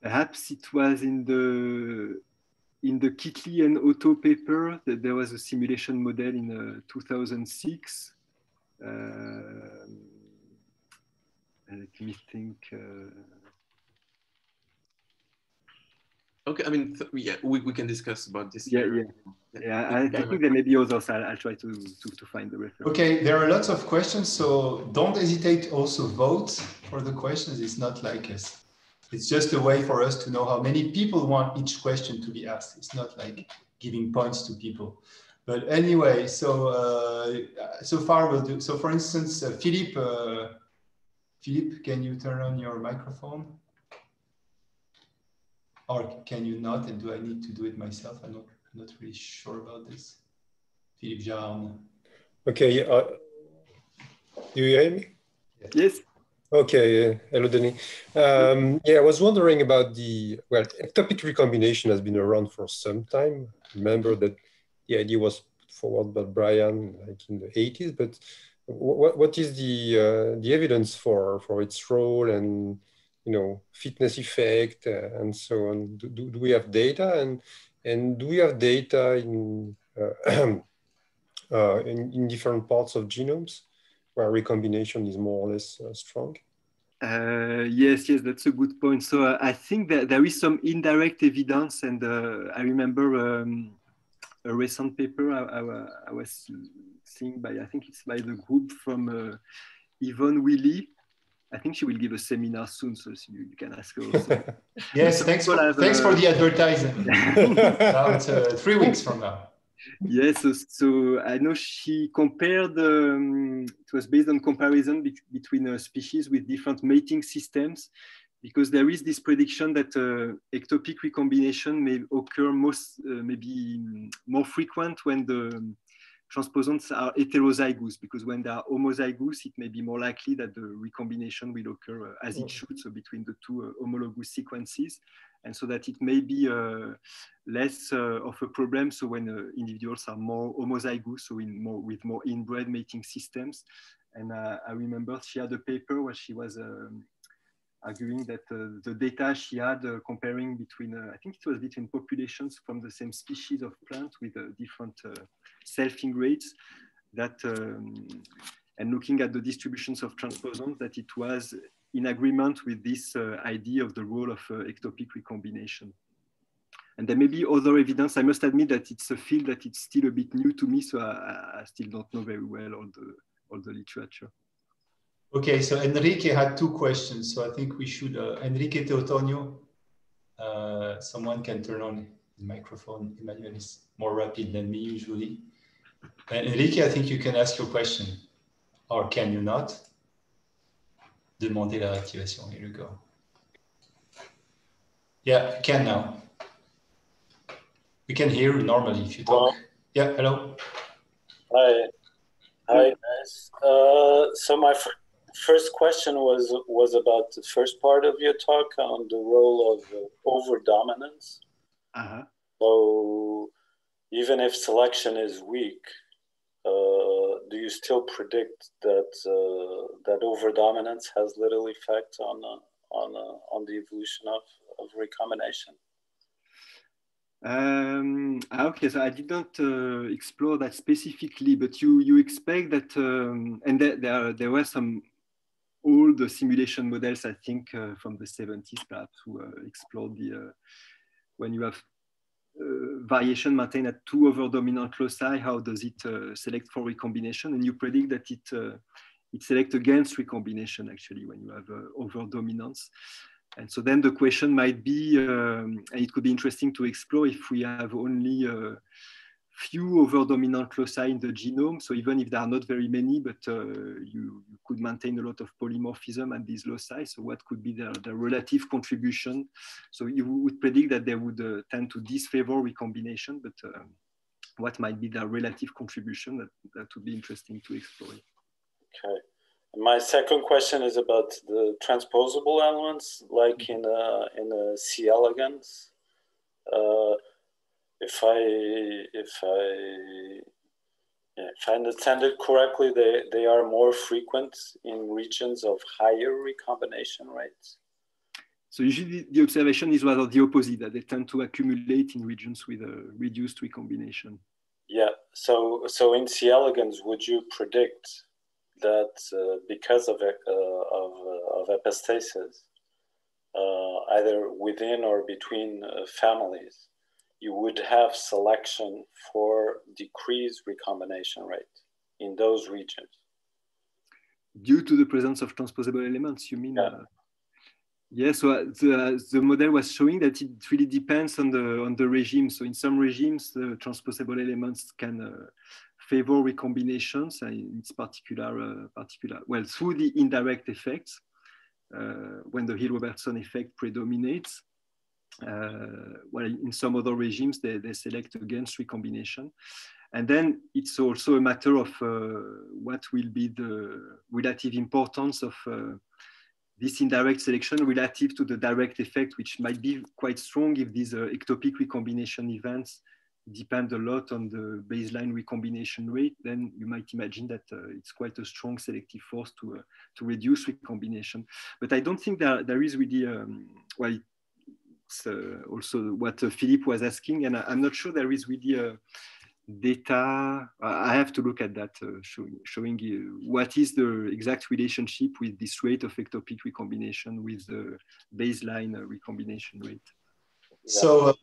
Perhaps it was in the Kitley and Otto paper that there was a simulation model in 2006. Let me think. Okay, I mean, yeah, we can discuss about this. Yeah. I think there may be others. I'll try to find the reference. Okay, there are lots of questions, so don't hesitate to also vote for the questions. It's not like us. It's just a way for us to know how many people want each question to be asked. It's not like giving points to people. But anyway, so far we'll do. So for instance, Philippe, can you turn on your microphone? Or can you not? And do I need to do it myself? I'm not really sure about this. Philippe Jarne. Okay. Do you hear me? Yes. Okay. Hello, Denis. I was wondering about ectopic recombination has been around for some time. Remember that the idea was put forward by Brian like in the 80s, but what is the evidence for its role and fitness effect and so on? Do we have data and do we have data in different parts of genomes where recombination is more or less strong? Yes, that's a good point. So I think that there is some indirect evidence, and I remember a recent paper I was seeing I think it's by the group from Yvonne Willy. I think she will give a seminar soon, so you can ask her also. Yes, thanks for the advertising. Now it's 3 weeks from now. Yes, so I know she compared, it was based on comparison between species with different mating systems, because there is this prediction that ectopic recombination may occur maybe more frequent when the transposons are heterozygous, because when they are homozygous, it may be more likely that the recombination will occur as it should, so between the two homologous sequences, and so that it may be less of a problem. So when individuals are more homozygous, so with more inbred mating systems. And I remember she had a paper where she was arguing that the data she had comparing between, I think it was between populations from the same species of plant with different selfing rates, that and looking at the distributions of transposons, that it was in agreement with this idea of the role of ectopic recombination. And there may be other evidence. I must admit that it's a field that it's still a bit new to me, so I still don't know very well all the literature. Okay, so Enrique had 2 questions, so I think we should, Enrique Teotonio, someone can turn on the microphone. Emmanuel is more rapid than me usually. Enrique, I think you can ask your question, or can you not? Demander la réactivation, here you go. Yeah, you can now. We can hear you normally if you talk. Yeah, hello. Hi guys. So my first question was about the first part of your talk on the role of over-dominance. So even if selection is weak, do you still predict that that overdominance has little effect on the evolution of recombination? Okay, so I did not explore that specifically, but you expect that, and there were some old simulation models, I think, from the 70s, perhaps, who explored the when you have variation maintained at two overdominant loci, how does it select for recombination? And you predict that it selects against recombination, actually, when you have overdominance. And so then the question might be, and it could be interesting to explore if we have only few overdominant loci in the genome. So even if there are not very many, but you could maintain a lot of polymorphism at these loci. So what could be their relative contribution? So you would predict that they would tend to disfavor recombination, but what might be their relative contribution? That would be interesting to explore. Okay. My second question is about the transposable elements, like in C. elegans. If I understand it correctly, they are more frequent in regions of higher recombination rates. So usually the observation is rather the opposite, that they tend to accumulate in regions with a reduced recombination. Yeah. So in C. elegans, would you predict that because of epistasis, either within or between families, you would have selection for decreased recombination rate in those regions? Due to the presence of transposable elements, you mean? Yeah. Yes, so the model was showing that it really depends on the regime. So in some regimes, the transposable elements can favor recombinations, and it's particular, well, through the indirect effects, when the Hill-Robertson effect predominates. Well, in some other regimes, they select against recombination. And then it's also a matter of what will be the relative importance of this indirect selection relative to the direct effect, which might be quite strong if these ectopic recombination events depend a lot on the baseline recombination rate. Then you might imagine that it's quite a strong selective force to reduce recombination. But I don't think there is really, well, it's also what Philippe was asking, and I'm not sure there is really data. I have to look at that, showing you what is the exact relationship with this rate of ectopic recombination with the baseline recombination rate. So,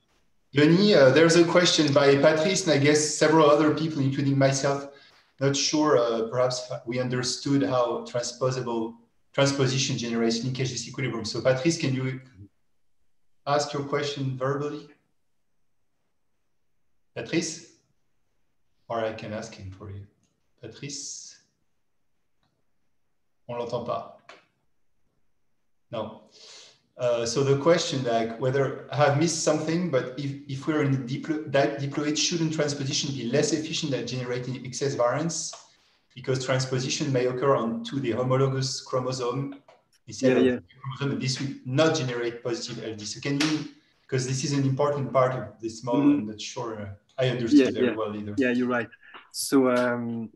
Denis, there's a question by Patrice, and I guess several other people, including myself, not sure, perhaps we understood how transposition generates linkage disequilibrium. So Patrice, can you ask your question verbally? Patrice? Or I can ask him for you. Patrice? On l'entend pas. No. So the question, like whether I have missed something, but if we're in a diploid, shouldn't transposition be less efficient at generating excess variance? Because transposition may occur onto the homologous chromosome instead of the chromosome, and this will not generate positive LD. So can you, because this is an important part of this model, I'm not sure I understood very well either. Yeah, you're right. So,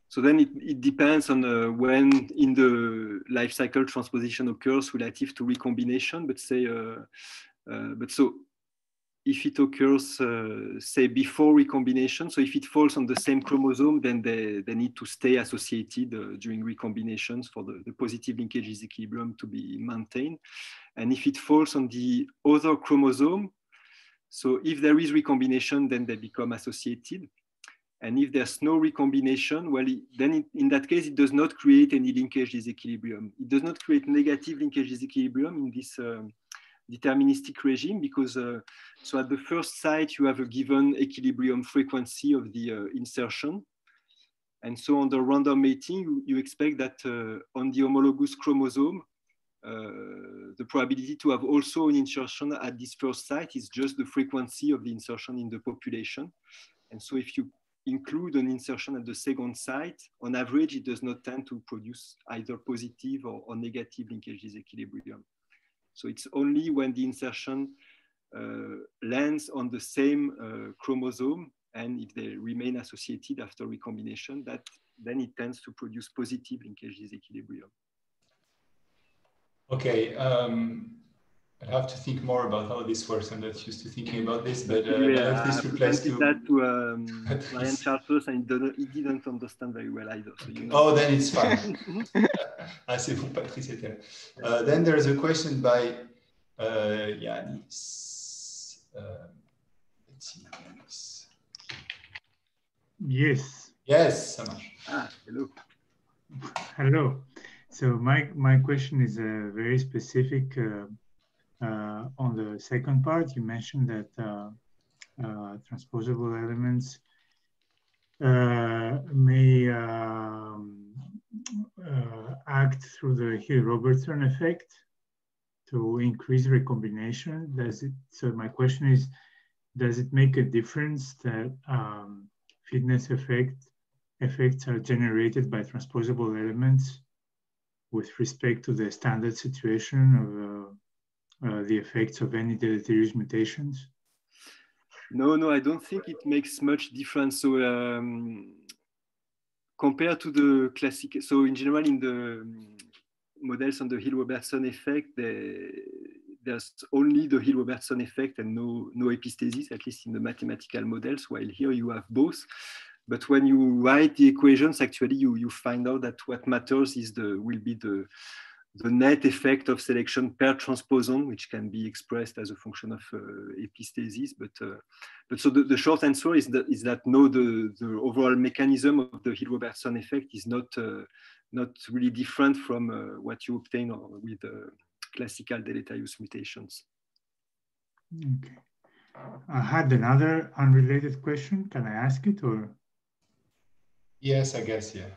so then it depends on when in the life cycle transposition occurs relative to recombination. But say, but so if it occurs, say before recombination, so if it falls on the same chromosome, then they need to stay associated during recombinations for the positive linkage disequilibrium to be maintained. And if it falls on the other chromosome, so if there is recombination, then they become associated. And if there's no recombination, well, then in that case, it does not create any linkage disequilibrium. It does not create negative linkage disequilibrium in this deterministic regime, because so at the first site, you have a given equilibrium frequency of the insertion. And so on the random mating, you expect that on the homologous chromosome, the probability to have also an insertion at this first site is just the frequency of the insertion in the population. And so if you include an insertion at the second site, on average, it does not tend to produce either positive or negative linkage disequilibrium. So it's only when the insertion lands on the same chromosome and if they remain associated after recombination, then it tends to produce positive linkage disequilibrium. Okay, I have to think more about how this works. I'm not used to thinking about this, but yeah, this replies to that to Brian Charles, and he didn't understand very well either. So you know. Oh, then it's fine. C'est vous, Patrice. Then there's a question by Yanis. Let's see, Yanis. Yes. Yes, ça marche. Hello. Hello. So my question is very specific. On the second part, you mentioned that transposable elements may act through the Hill-Robertson effect to increase recombination. So my question is, does it make a difference that fitness effects are generated by transposable elements with respect to the standard situation of the effects of any deleterious mutations? No, I don't think it makes much difference. So compared to the classic, so in general in the models on the Hill-Robertson effect, there's only the Hill-Robertson effect and no epistasis, at least in the mathematical models, while here you have both. But when you write the equations, actually you find out that what matters is will be the net effect of selection per transposon, which can be expressed as a function of epistasis. But so the short answer is that no, the overall mechanism of the Hill-Robertson effect is not really different from what you obtain with classical deleterious mutations. Okay. I had another unrelated question. Can I ask it, or? Yes, I guess, yeah.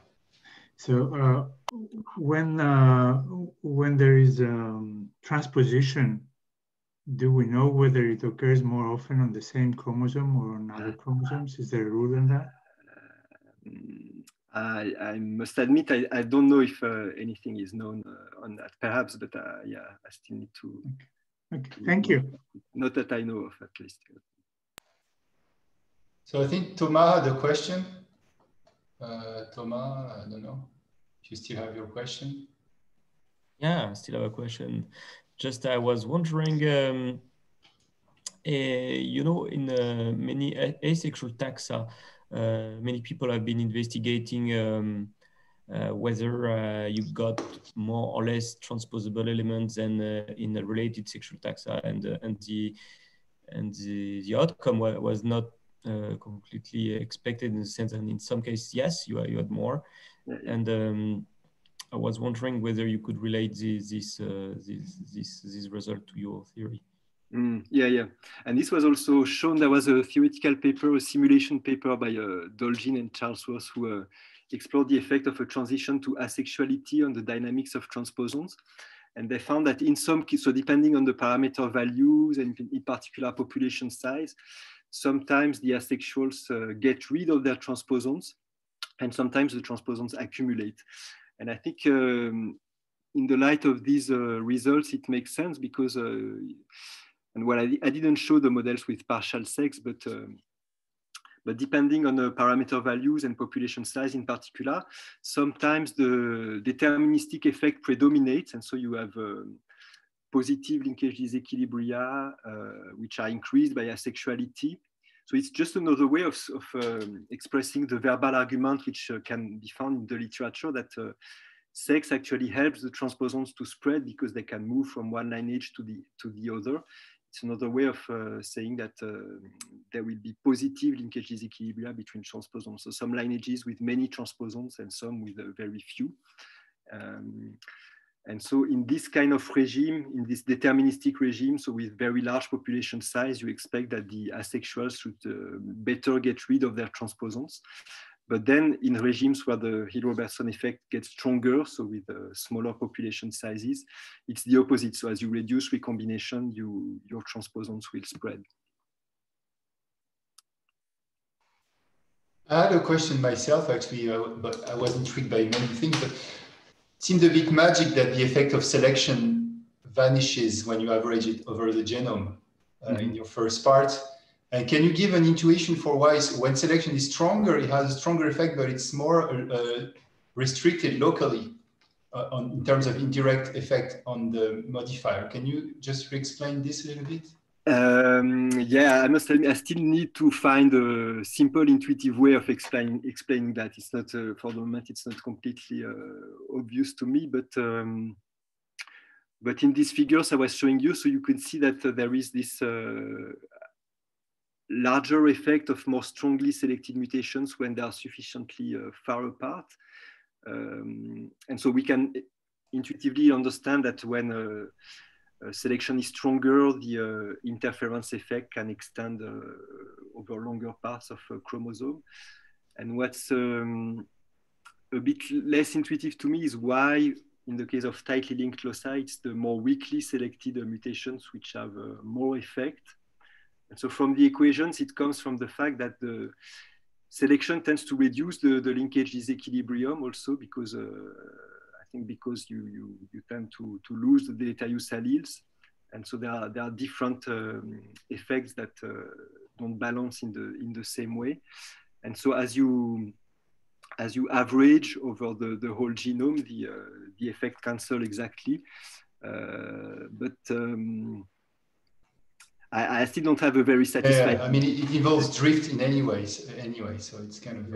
So when there is transposition, do we know whether it occurs more often on the same chromosome or on other chromosomes? Is there a rule in that? I must admit, I don't know if anything is known on that, perhaps, but yeah, I still need to. Okay, thank you. Not that I know of, at least. So I think Thomas had a question. Thomas, I don't know if you still have your question. Yeah, I still have a question. Just I was wondering, you know, in many asexual taxa, many people have been investigating whether you got more or less transposable elements than in a related sexual taxa, and the outcome was not completely expected, in the sense that in some cases, yes, you had more. Yeah. And I was wondering whether you could relate this result to your theory. Yeah. And this was also shown. There was a theoretical paper, a simulation paper by Dolgin and Charles Ross, who explored the effect of a transition to asexuality on the dynamics of transposons. And they found that in some cases, so depending on the parameter values and in particular population size, sometimes the asexuals get rid of their transposons, and sometimes the transposons accumulate. And I think in the light of these results, it makes sense because, and well, I didn't show the models with partial sex, but depending on the parameter values and population size in particular, sometimes the deterministic effect predominates, and so you have positive linkage disequilibria, which are increased by asexuality. So it's just another way of expressing the verbal argument, which can be found in the literature, that sex actually helps the transposons to spread because they can move from one lineage to the other. It's another way of saying that there will be positive linkage disequilibria between transposons. So some lineages with many transposons and some with very few. And so in this kind of regime, in this deterministic regime, so with very large population size, you expect that the asexuals should better get rid of their transposons. But then in regimes where the Hill-Robertson effect gets stronger, so with smaller population sizes, it's the opposite. So as you reduce recombination, your transposons will spread. I had a question myself, actually, but I was intrigued by many things. But it seemed a bit magic that the effect of selection vanishes when you average it over the genome in your first part. And can you give an intuition for why when selection is stronger, it has a stronger effect, but it's more restricted locally in terms of indirect effect on the modifier? Can you just explain this a little bit? Yeah, I must admit, I still need to find a simple, intuitive way of explaining that. It's not, for the moment, it's not completely obvious to me, but in these figures I was showing you, so you can see that there is this larger effect of more strongly selected mutations when they are sufficiently far apart. And so we can intuitively understand that when selection is stronger, the interference effect can extend over longer parts of a chromosome. And what's a bit less intuitive to me is why, in the case of tightly linked loci, it's the more weakly selected mutations which have more effect. And so from the equations, it comes from the fact that the selection tends to reduce the linkage disequilibrium also, because I think because you tend to lose the deleterious alleles. And so there are different effects that don't balance in the same way. And so as you average over the whole genome, the effect cancel exactly. But I still don't have a very satisfying. Yeah, I mean, it involves drift in anyway, so it's kind of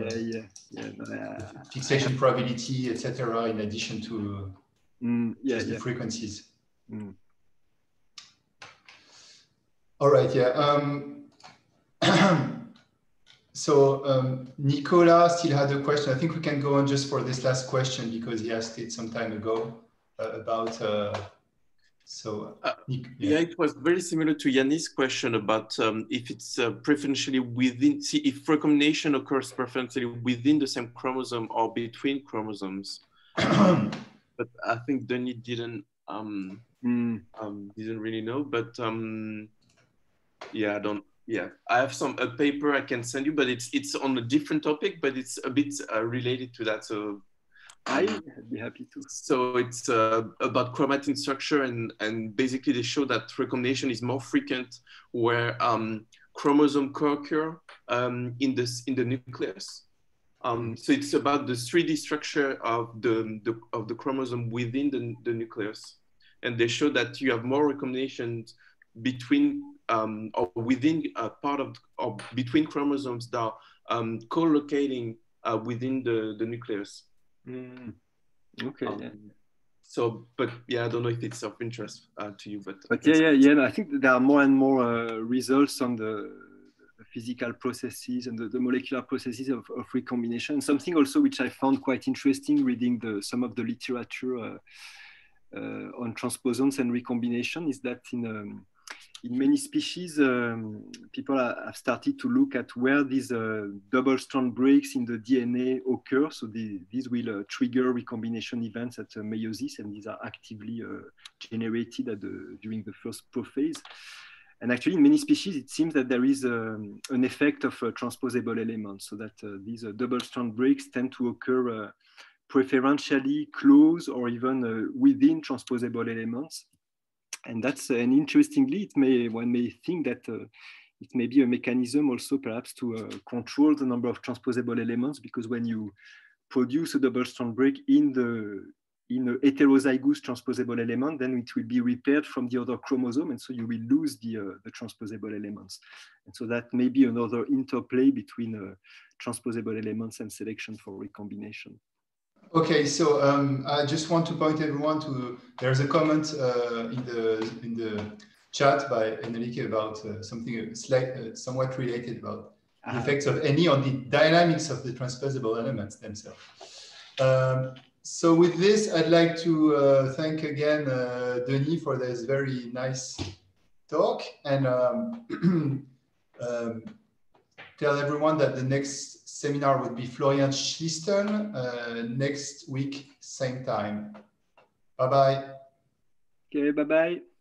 fixation probability, etc. In addition to the frequencies. All right, So Nicola still had a question. I think we can go on just for this last question because he asked it some time ago about. Yeah, it was very similar to Yannis' question about if it's preferentially within. See, if recombination occurs preferentially within the same chromosome or between chromosomes. But I think Denis didn't really know. But yeah, I have a paper I can send you, but it's on a different topic, but it's a bit related to that. So I'd be happy to. So it's about chromatin structure, and basically they show that recombination is more frequent where chromosome co-occur in the nucleus. So it's about the 3D structure of the chromosome within the nucleus, and they show that you have more recombinations between or within a part of or between chromosomes that are co-locating within the nucleus. Okay. So, but yeah, I don't know if it's of interest to you, but no, I think there are more and more results on the physical processes and the molecular processes of recombination. Something also which I found quite interesting reading some of the literature on transposons and recombination is that in many species, people have started to look at where these double-strand breaks in the DNA occur. So these will trigger recombination events at meiosis, and these are actively generated during the first prophase. And actually, in many species, it seems that there is an effect of transposable elements, so that these double-strand breaks tend to occur preferentially close or even within transposable elements. And that's and interestingly, one may think that it may be a mechanism also perhaps to control the number of transposable elements, because when you produce a double-strand break in a heterozygous transposable element, then it will be repaired from the other chromosome, and so you will lose the transposable elements. And so that may be another interplay between transposable elements and selection for recombination. Okay, so I just want to point everyone to, there's a comment in the chat by Enrique about something somewhat related about the effects of NE on the dynamics of the transposable elements themselves. So with this, I'd like to thank again Denis for this very nice talk, and tell everyone that the next seminar would be Florian Schisten next week, same time. Bye-bye. Okay, bye-bye.